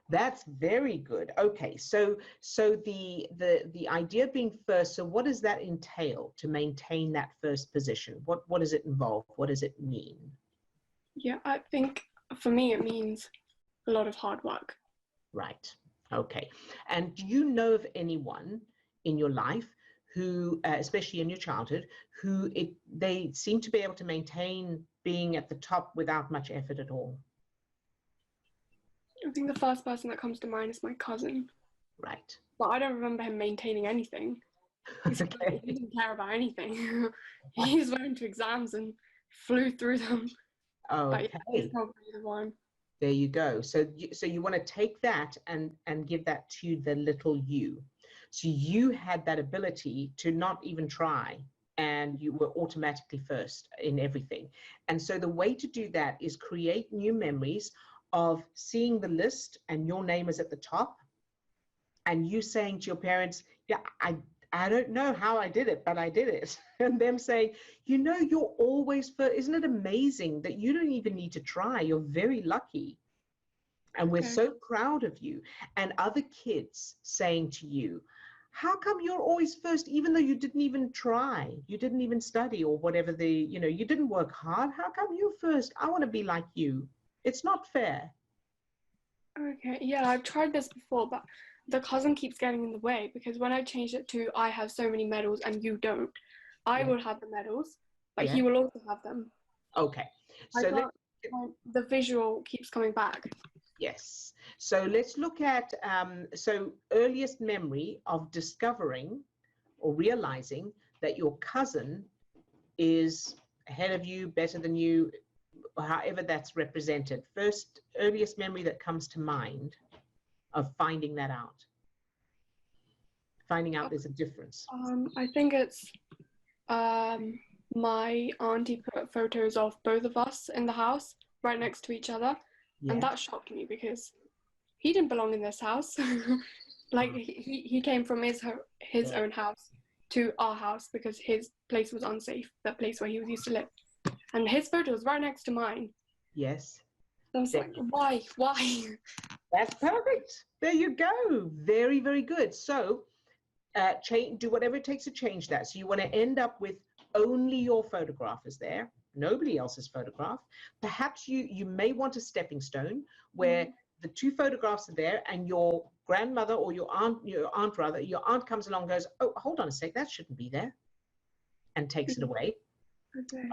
That's very good. Okay, so the idea of being first, so what does that entail to maintain that first position? What does it involve? What does it mean?
Yeah, I think for me it means a lot of hard work.
Right. Okay. And do you know of anyone in your life who, especially in your childhood, who they seem to be able to maintain being at the top without much effort at all?
I think the first person that comes to mind is my cousin.
Right.
But I don't remember him maintaining anything.
Okay.
He didn't care about anything. He just went into exams and flew through them.
Okay.
But yeah, he's probably the one.
There you go. So you want to take that and give that to the little you. So you had that ability to not even try, and you were automatically first in everything. And so the way to do that is create new memories of seeing the list and your name is at the top, and you saying to your parents, yeah, I don't know how I did it, but I did it. And them saying, you know, you're always first. Isn't it amazing that you don't even need to try? You're very lucky. And we're so proud of you. And other kids saying to you, how come you're always first, even though you didn't even try, you didn't even study or whatever you didn't work hard. How come you're first? I want to be like you. It's not fair.
Okay, yeah, I've tried this before, but the cousin keeps getting in the way, because when I changed it to I have so many medals and you don't, I will have the medals, but he will also have them.
Okay. So
the visual keeps coming back.
Yes. So let's look at earliest memory of discovering or realizing that your cousin is ahead of you, better than you, however that's represented. First, earliest memory that comes to mind of finding that out. Finding out there's a difference.
I think it's my auntie put photos of both of us in the house right next to each other. Yeah. And that shocked me because he didn't belong in this house. Like he came from his own house to our house because his place was unsafe, that place where he was used to live. And his photo was right next to mine.
Yes.
So I was like, why?
That's perfect. There you go. Very, very good. So do whatever it takes to change that. So you want to end up with only your photograph is there, nobody else's photograph. Perhaps you may want a stepping stone where the two photographs are there and your grandmother or your aunt comes along and goes, oh, hold on a sec, that shouldn't be there, and takes it away.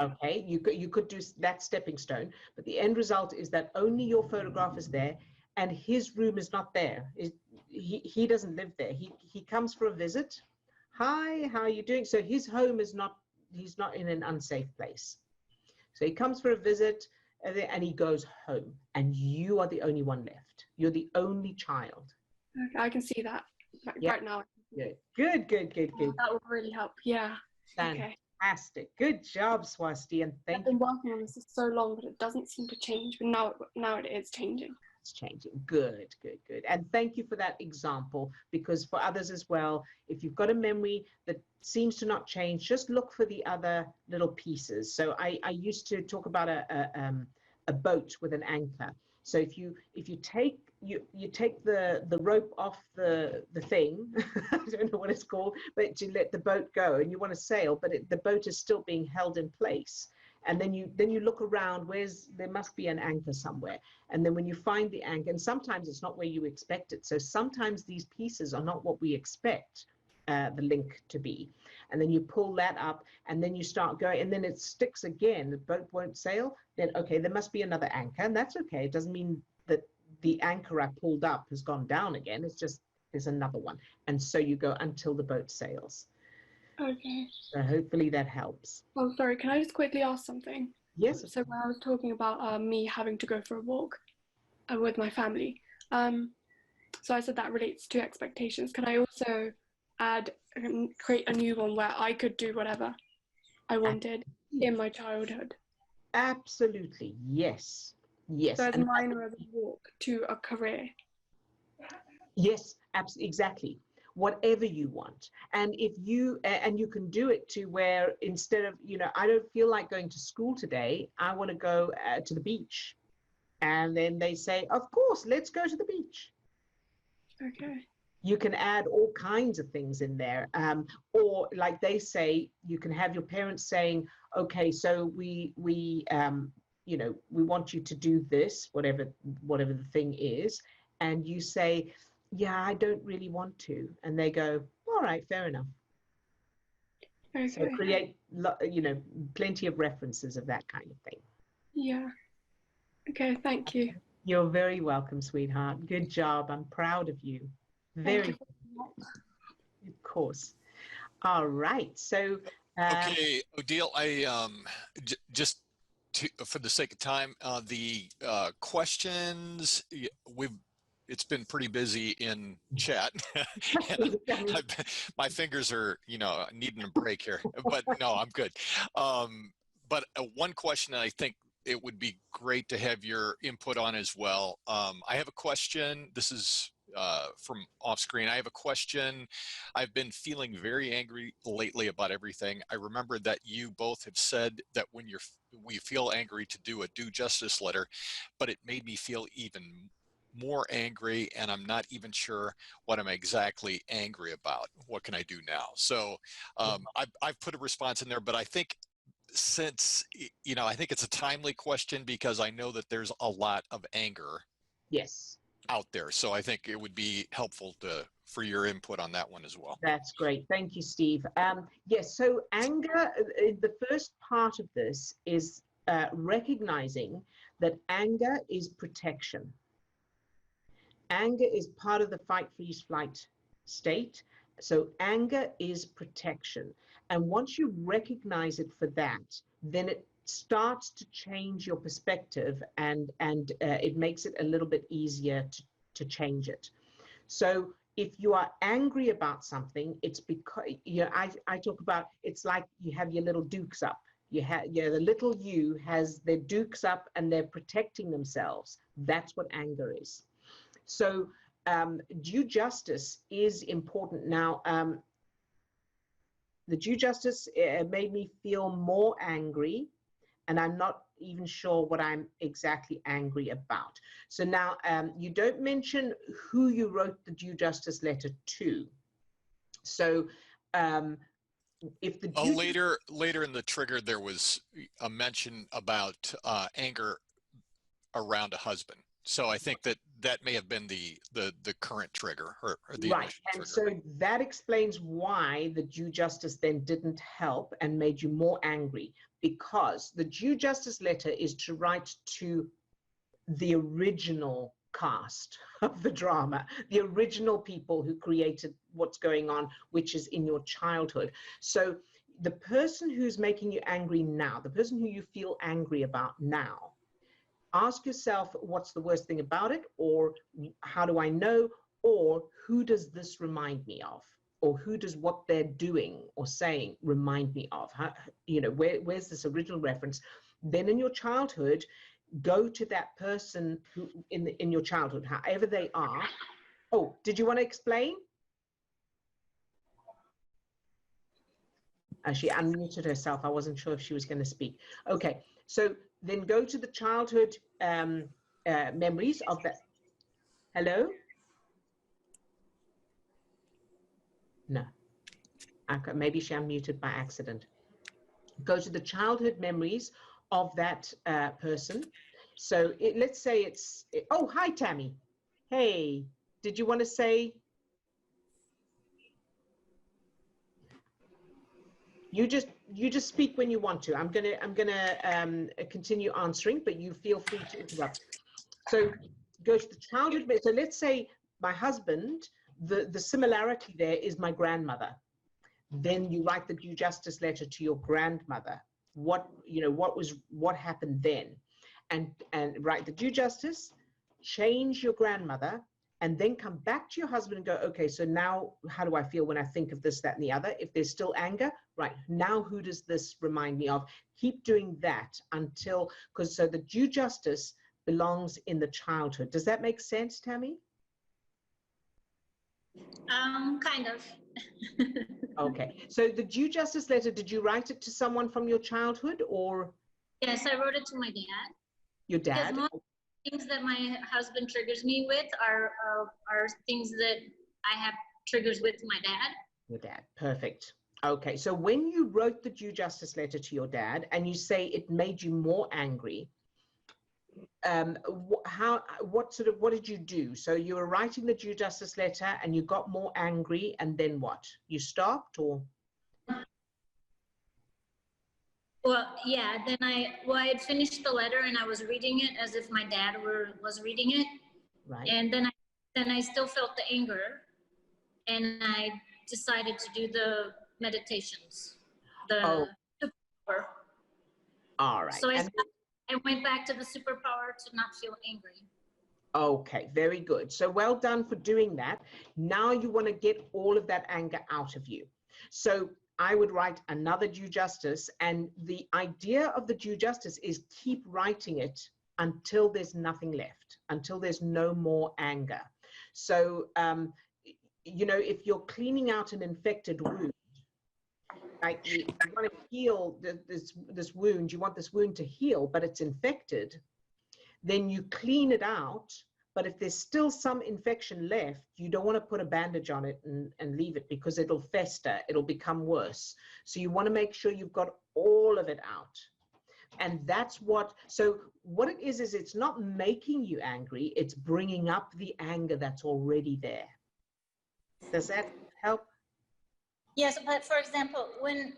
Okay, you could do that stepping stone, but the end result is that only your photograph is there and his room is not there. He doesn't live there. He comes for a visit. Hi, how are you doing? So his home is not, he's not in an unsafe place. So he comes for a visit and he goes home and you are the only one left. You're the only child.
Okay, I can see that right now.
Good.
That would really help. Yeah.
Fantastic. Good job, Swasti, and thank you.
I've been working on this for so long, but it doesn't seem to change. But now it is changing.
It's changing. Good. And thank you for that example, because for others as well, if you've got a memory that seems to not change, just look for the other little pieces. So I used to talk about a boat with an anchor. So if you take the rope off the thing, I don't know what it's called, but to let the boat go, and you want to sail, but the boat is still being held in place. And then you look around, there must be an anchor somewhere. And then when you find the anchor, and sometimes it's not where you expect it. So sometimes these pieces are not what we expect the link to be. And then you pull that up and then you start going, and then it sticks again, the boat won't sail. Then, okay, there must be another anchor, and that's okay. It doesn't mean that the anchor I pulled up has gone down again. It's just, there's another one. And so you go until the boat sails.
Okay.
So hopefully that helps.
Oh, sorry, can I just quickly ask something?
Yes.
So when I was talking about me having to go for a walk with my family, so I said that relates to expectations. Can I also add and create a new one where I could do whatever I wanted in my childhood?
Absolutely, yes. Yes.
So as minor as a walk to a career.
Yes, exactly. Whatever you want. And if you, and you can do it to where instead of, you know, I don't feel like going to school today, I want to go to the beach. And then they say, of course, let's go to the beach.
Okay.
You can add all kinds of things in there. Or like they say, you can have your parents saying, okay, so we you know, we want you to do this, whatever the thing is. And you say, yeah, I don't really want to. And they go, all right, fair enough.
Okay.
So create, you know, plenty of references of that kind of thing.
Yeah. Okay, thank you.
You're very welcome, sweetheart. Good job. I'm proud of you. Very, of course. All right. So,
okay, Odile, I just for the sake of time, the questions it's been pretty busy in chat. And my fingers are, you know, needing a break here, but no, I'm good. But one question that I think it would be great to have your input on as well. I have a question. This is from off screen. I have a question. I've been feeling very angry lately about everything. I remember that you both have said that when we feel angry to do a due justice letter, but it made me feel even more angry, and I'm not even sure what I'm exactly angry about. What can I do now? So I've put a response in there, but I think since, you know, I think it's a timely question because I know that there's a lot of anger out there. So I think it would be helpful for your input on that one as well.
That's great. Thank you, Steve. Yes, so anger, the first part of this is recognizing that anger is protection. Anger is part of the fight, freeze, flight state. So anger is protection. And once you recognize it for that, then it starts to change your perspective, and it makes it a little bit easier to change it. So if you are angry about something, it's because, you know, I talk about, it's like you have your little dukes up. You have, the little you has their dukes up and they're protecting themselves. That's what anger is. So due justice is important. Now, the due justice made me feel more angry, and I'm not even sure what I'm exactly angry about. So now you don't mention who you wrote the due justice letter to. So if the
later in the trigger, there was a mention about anger around a husband. So I think that may have been the current trigger, or the
right. And trigger. So that explains why the due justice then didn't help and made you more angry, because the due justice letter is to write to the original cast of the drama, the original people who created what's going on, which is in your childhood. So the person who's making you angry now, the person who you feel angry about now, ask yourself, what's the worst thing about it? Or how do I know? Or who does this remind me of? Or who does what they're doing or saying remind me of? How, you know, where's this original reference? Then in your childhood, go to that person who in your childhood, however they are. Oh, did you want to explain? She unmuted herself. I wasn't sure if she was going to speak. Okay, so then go to the childhood memories of that. Hello? No. Okay, maybe she unmuted by accident. Go to the childhood memories of that person. So let's say it's, oh, hi, Tammy. Hey, did you want to say? You just speak when you want to. I'm gonna continue answering, but you feel free to interrupt. So go to the childhood. So let's say my husband, the similarity there is my grandmother. Then you write the due justice letter to your grandmother. What happened then, and write the due justice, change your grandmother, and then come back to your husband and go, okay, so now how do I feel when I think of this, that, and the other? If there's still anger, right, now who does this remind me of? Keep doing that until, because so the due justice belongs in the childhood. Does that make sense, Tammy?
Kind of.
Okay, so the due justice letter, did you write it to someone from your childhood, or?
Yes, I wrote it to my dad.
Your dad?
Because most things that my husband triggers me with are things that I have triggers with my dad.
Your dad, perfect. Okay, so when you wrote the due justice letter to your dad and you say it made you more angry, what did you do? So you were writing the due justice letter and you got more angry, and then what? You stopped, or?
Well, yeah, then I had finished the letter and I was reading it as if my dad was reading it.
Right.
And then I still felt the anger, and I decided to do the meditations, the superpower.
All right.
So I went back to the superpower to not feel angry.
Okay, very good. So well done for doing that. Now you want to get all of that anger out of you. So I would write another due justice, and the idea of the due justice is keep writing it until there's nothing left, until there's no more anger. So, if you're cleaning out an infected wound, like you want to heal this wound, you want this wound to heal, but it's infected, then you clean it out. But if there's still some infection left, you don't want to put a bandage on it and leave it, because it'll fester, it'll become worse. So you want to make sure you've got all of it out. And that's what it is it's not making you angry, it's bringing up the anger that's already there. Does that help?
Yes, but for example, when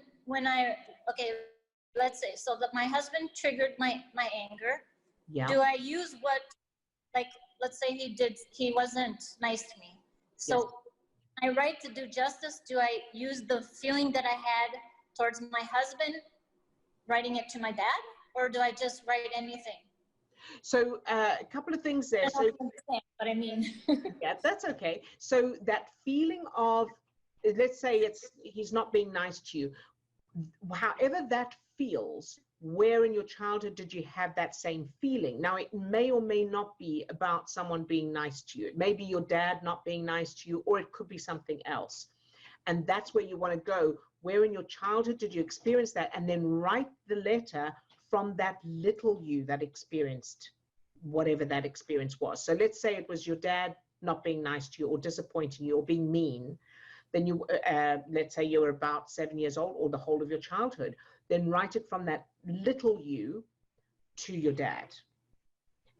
let's say, so that my husband triggered my anger.
Yeah.
Do I use let's say he wasn't nice to me. So
Yes.
I write to do justice. Do I use the feeling that I had towards my husband, writing it to my dad, or do I just write anything?
So a couple of things there.
I don't understand what I mean.
Yeah, that's okay. So that feeling of, let's say he's not being nice to you, however that feels, where in your childhood did you have that same feeling? Now, it may or may not be about someone being nice to you. It may be your dad not being nice to you, or it could be something else. And that's where you want to go. Where in your childhood did you experience that? And then write the letter from that little you that experienced whatever that experience was. So let's say it was your dad not being nice to you, or disappointing you, or being mean. Then you, let's say you were about 7 years old, or the whole of your childhood. Then write it from that little you to your dad,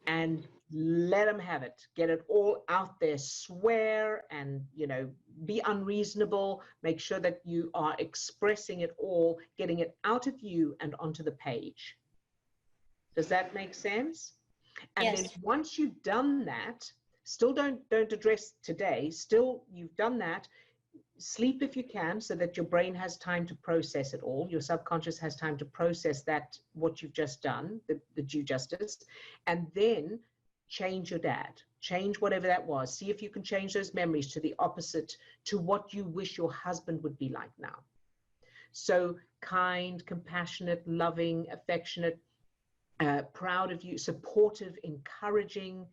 and let him have it. Get it all out there. Swear, and be unreasonable. Make sure that you are expressing it all, getting it out of you and onto the page. Does that make sense? And
Yes.
then once you've done that, still don't address today. Still, you've done that. Sleep if you can, so that your brain has time to process it all. Your subconscious has time to process that, what you've just done, the due justice, and then change your dad. Change whatever that was. See if you can change those memories to the opposite, to what you wish your husband would be like now. So kind, compassionate, loving, affectionate, proud of you, supportive, encouraging,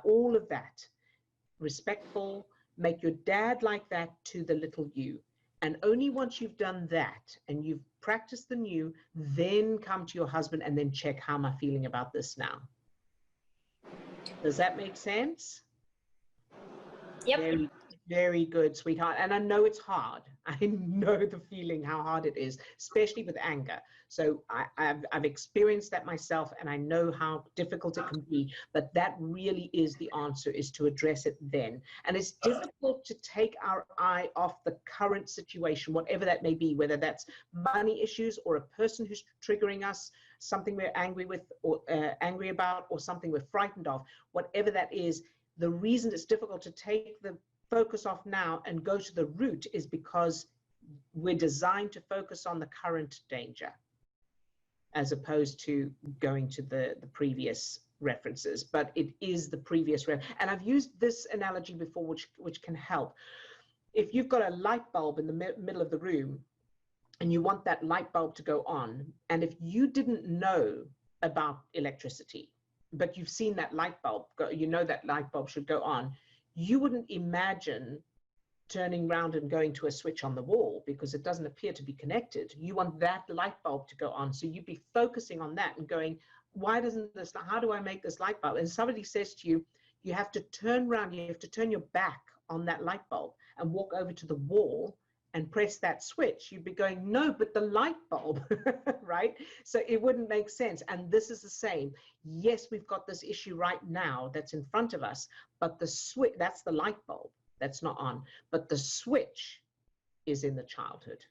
all of that, respectful. Make your dad like that to the little you. And only once you've done that and you've practiced the new, then come to your husband and then check, how am I feeling about this now? Does that make sense?
Yep.
Very, very good, sweetheart. And I know it's hard. I know the feeling, how hard it is, especially with anger. So I've experienced that myself, and I know how difficult it can be, but that really is the answer, is to address it then. And it's difficult to take our eye off the current situation, whatever that may be, whether that's money issues or a person who's triggering us, something we're angry with or angry about, or something we're frightened of, whatever that is, the reason it's difficult to take the focus off now and go to the root is because we're designed to focus on the current danger as opposed to going to the previous references. But it is the previous and I've used this analogy before, which can help. If you've got a light bulb in the middle of the room and you want that light bulb to go on, and if you didn't know about electricity, but you've seen that light bulb go, you know that light bulb should go on, you wouldn't imagine turning around and going to a switch on the wall because it doesn't appear to be connected. You want that light bulb to go on. So you'd be focusing on that and going, why doesn't this, how do I make this light bulb? And somebody says to you, you have to turn around, you have to turn your back on that light bulb and walk over to the wall and press that switch. You'd be going, no, but the light bulb, right? So it wouldn't make sense. And this is the same. Yes, we've got this issue right now that's in front of us, but the switch, that's the light bulb that's not on, but the switch is in the childhood.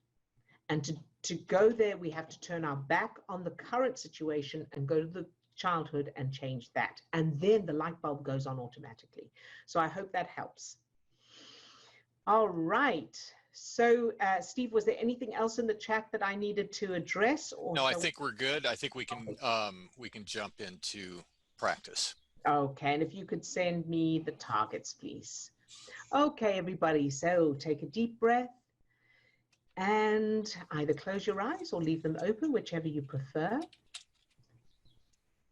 And to go there, we have to turn our back on the current situation and go to the childhood and change that. And then the light bulb goes on automatically. So I hope that helps. All right. So Steve, was there anything else in the chat that I needed to address? Or
no, I think we're good. I think we can jump into practice.
Okay, and if you could send me the targets, please. Okay, everybody, so take a deep breath and either close your eyes or leave them open, whichever you prefer,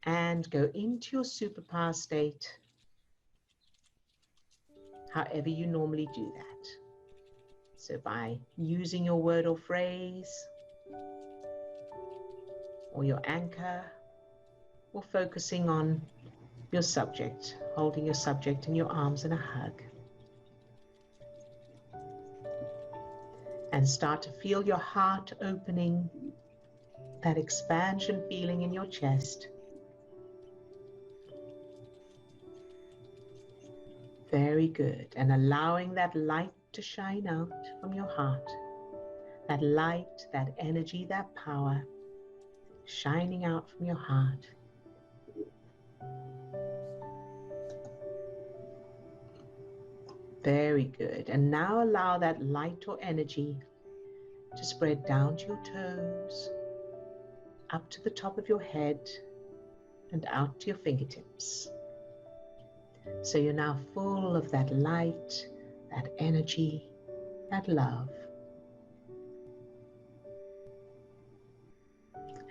and go into your superpower state, however you normally do that. So by using your word or phrase, or your anchor, or focusing on your subject, holding your subject in your arms in a hug. And start to feel your heart opening, that expansion feeling in your chest. Very good. And allowing that light to shine out from your heart. That light, that energy, that power shining out from your heart. Very good. And now allow that light or energy to spread down to your toes, up to the top of your head, and out to your fingertips. So you're now full of that light, that energy, that love.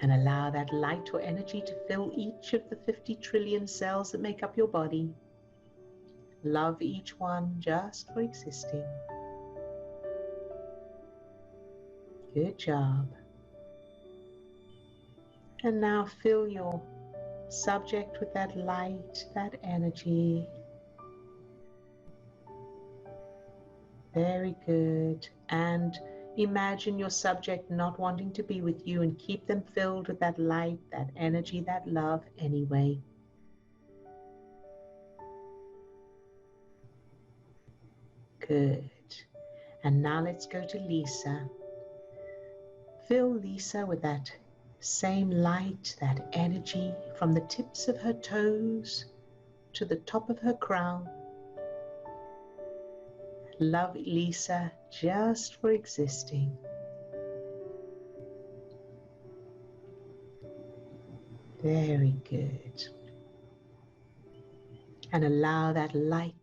And allow that light or energy to fill each of the 50 trillion cells that make up your body. Love each one just for existing. Good job. And now fill your subject with that light, that energy. Very good. And imagine your subject not wanting to be with you, and keep them filled with that light, that energy, that love anyway. Good. And now let's go to Lisa. Fill Lisa with that same light, that energy, from the tips of her toes to the top of her crown. Love Lisa just for existing. Very good. And allow that light,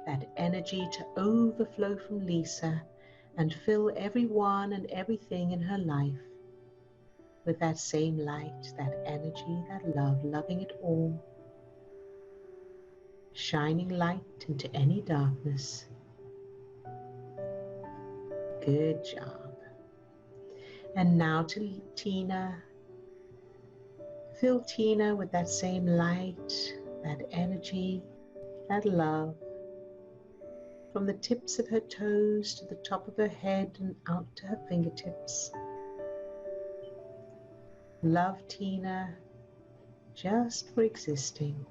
that energy to overflow from Lisa and fill everyone and everything in her life with that same light, that energy, that love, loving it all, shining light into any darkness. Good job. And now to Tina. Fill Tina with that same light, that energy, that love, from the tips of her toes to the top of her head and out to her fingertips. Love Tina just for existing.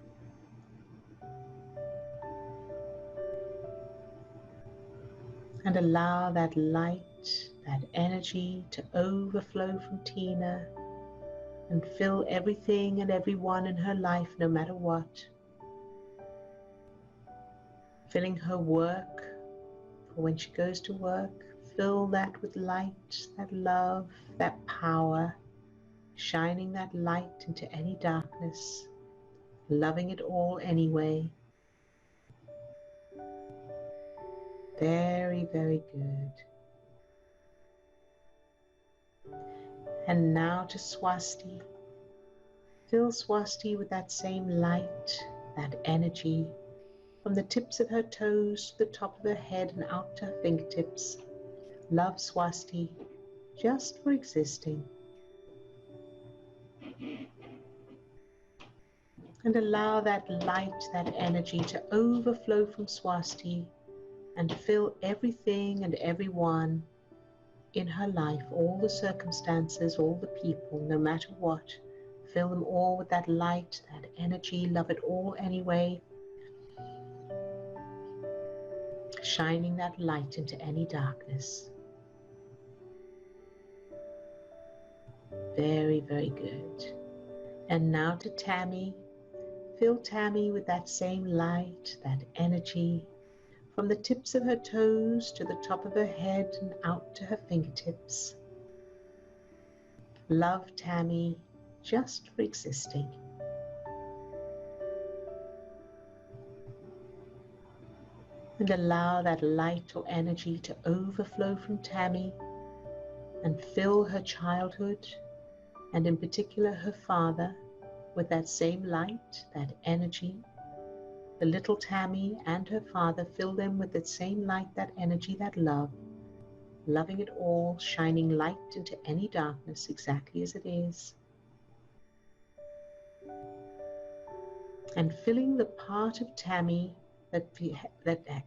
And allow that light, that energy to overflow from Tina and fill everything and everyone in her life, no matter what. Filling her work, for when she goes to work, fill that with light, that love, that power, shining that light into any darkness, loving it all anyway. Very, very good. And now to Swasti. Fill Swasti with that same light, that energy, from the tips of her toes to the top of her head and out to her fingertips. Love Swasti, just for existing. And allow that light, that energy to overflow from Swasti and fill everything and everyone in her life, all the circumstances, all the people, no matter what. Fill them all with that light, that energy, love it all anyway. Shining that light into any darkness. Very, very good. And now to Tammy. Fill Tammy with that same light, that energy, from the tips of her toes to the top of her head and out to her fingertips. Love Tammy, just for existing. And allow that light or energy to overflow from Tammy and fill her childhood, and in particular her father, with that same light, that energy. The little Tammy and her father, fill them with that same light, that energy, that love, loving it all, shining light into any darkness exactly as it is. And filling the part of Tammy that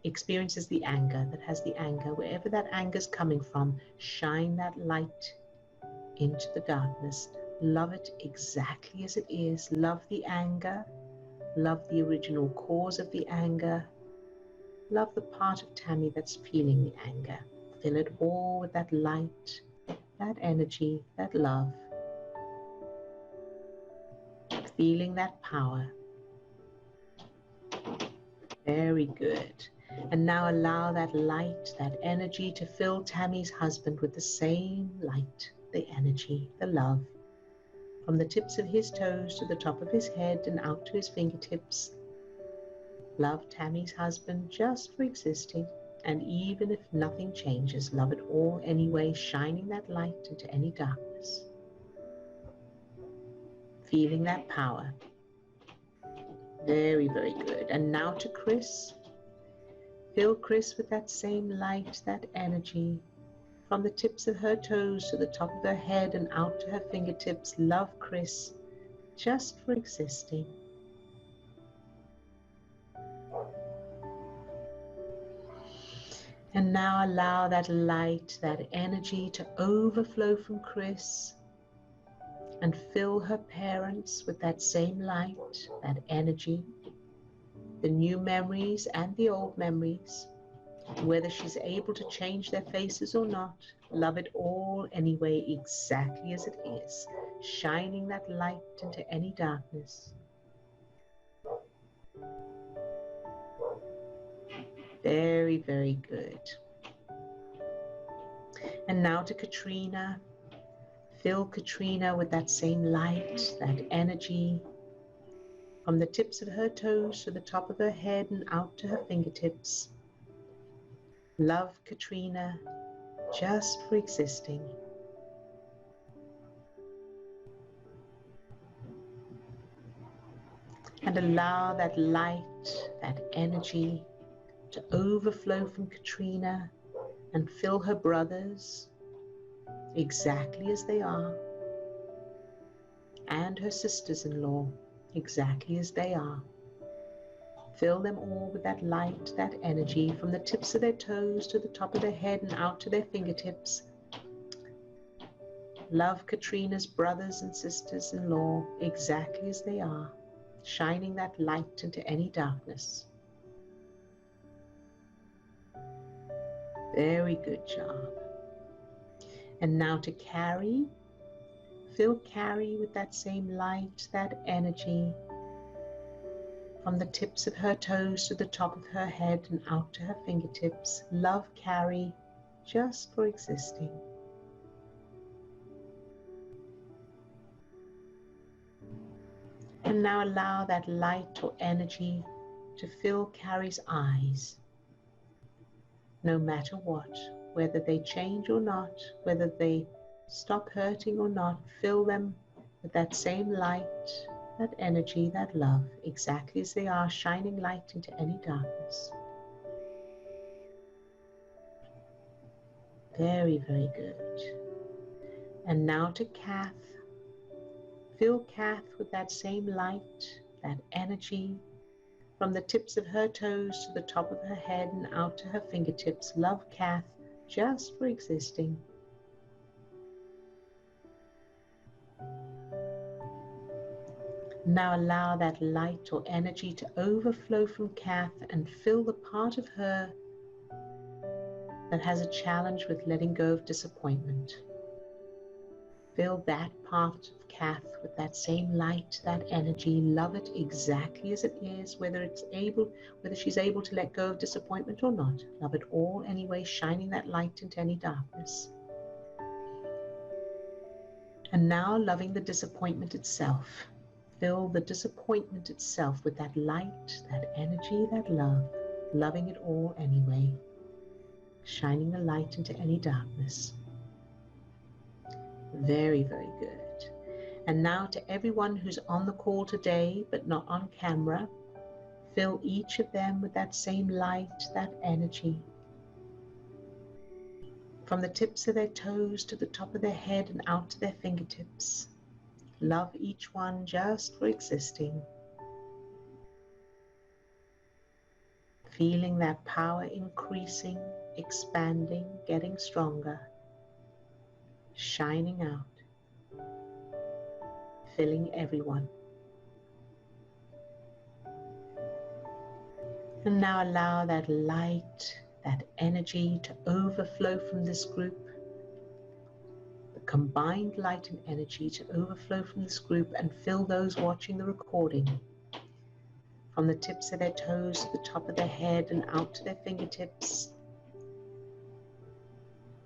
experiences the anger, that has the anger, wherever that anger is coming from, shine that light into the darkness. Love it exactly as it is. Love the anger. Love the original cause of the anger. Love the part of Tammy that's feeling the anger. Fill it all with that light, that energy, that love. Feeling that power. Very good. And now allow that light, that energy to fill Tammy's husband with the same light, the energy, the love. From the tips of his toes to the top of his head and out to his fingertips. Love Tammy's husband just for existing, and even if nothing changes, love it all anyway, shining that light into any darkness. Feeling that power. Very, very good. And now to Chris. Fill Chris with that same light, that energy. From the tips of her toes to the top of her head and out to her fingertips. Love Chris just for existing. And now allow that light, that energy to overflow from Chris and fill her parents with that same light, that energy, the new memories and the old memories, whether she's able to change their faces or not. Love it all anyway, exactly as it is, shining that light into any darkness. Very, very good. And now to Katrina. Fill Katrina with that same light, that energy, from the tips of her toes to the top of her head and out to her fingertips. Love Katrina just for existing. And allow that light, that energy to overflow from Katrina and fill her brothers exactly as they are, and her sisters-in-law exactly as they are. Fill them all with that light, that energy, from the tips of their toes to the top of their head and out to their fingertips. Love Katrina's brothers and sisters-in-law exactly as they are, shining that light into any darkness. Very good job. And now to Carrie. Fill Carrie with that same light, that energy, from the tips of her toes to the top of her head and out to her fingertips. Love Carrie just for existing. And now allow that light or energy to fill Carrie's eyes. No matter what, whether they change or not, whether they stop hurting or not, fill them with that same light, that energy, that love, exactly as they are, shining light into any darkness. Very, very good. And now to Kath. Fill Kath with that same light, that energy, from the tips of her toes to the top of her head and out to her fingertips. Love Kath just for existing. Now allow that light or energy to overflow from Kath and fill the part of her that has a challenge with letting go of disappointment. Fill that part of Kath with that same light, that energy. Love it exactly as it is, whether she's able to let go of disappointment or not. Love it all anyway, shining that light into any darkness. And now loving the disappointment itself. Fill the disappointment itself with that light, that energy, that love. Loving it all anyway, shining the light into any darkness. Very, very good. And now to everyone who's on the call today but not on camera, fill each of them with that same light, that energy. From the tips of their toes to the top of their head and out to their fingertips. Love each one just for existing. Feeling that power increasing, expanding, getting stronger. Shining out, filling everyone. And now allow that light, that energy to overflow from this group. The combined light and energy to overflow from this group and fill those watching the recording. From the tips of their toes to the top of their head and out to their fingertips.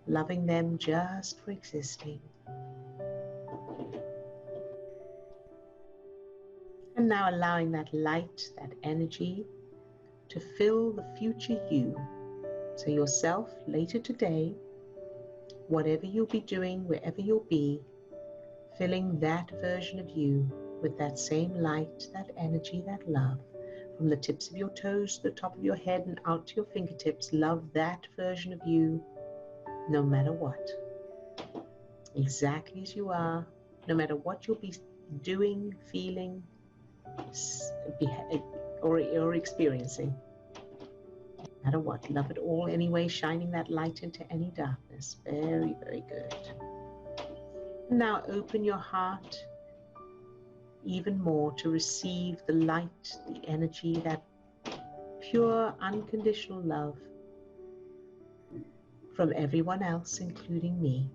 Loving them just for existing. And now allowing that light, that energy to fill the future you. So yourself later today, whatever you'll be doing, wherever you'll be, filling that version of you with that same light, that energy, that love. From the tips of your toes to the top of your head and out to your fingertips, love that version of you. No matter what, exactly as you are, no matter what you'll be doing, feeling, or experiencing, no matter what, love it all anyway, shining that light into any darkness. Very, very good. Now open your heart even more to receive the light, the energy, that pure, unconditional love from everyone else, including me,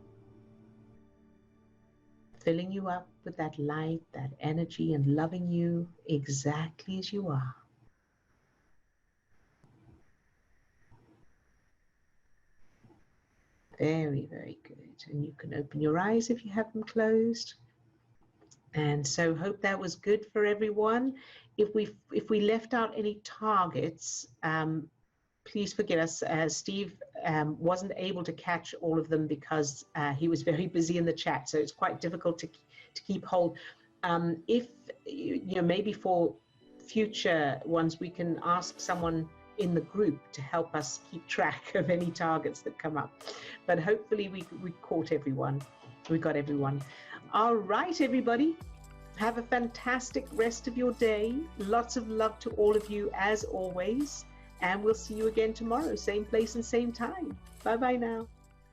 filling you up with that light, that energy, and loving you exactly as you are. Very, very good. And you can open your eyes if you have them closed. And so hope that was good for everyone. If we left out any targets, please forgive us. Steve wasn't able to catch all of them because he was very busy in the chat, so it's quite difficult to keep hold. If maybe for future ones, we can ask someone in the group to help us keep track of any targets that come up. But hopefully we caught everyone. We got everyone. All right, everybody. Have a fantastic rest of your day. Lots of love to all of you as always. And we'll see you again tomorrow, same place and same time. Bye-bye now.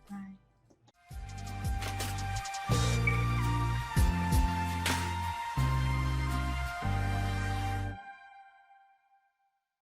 Bye.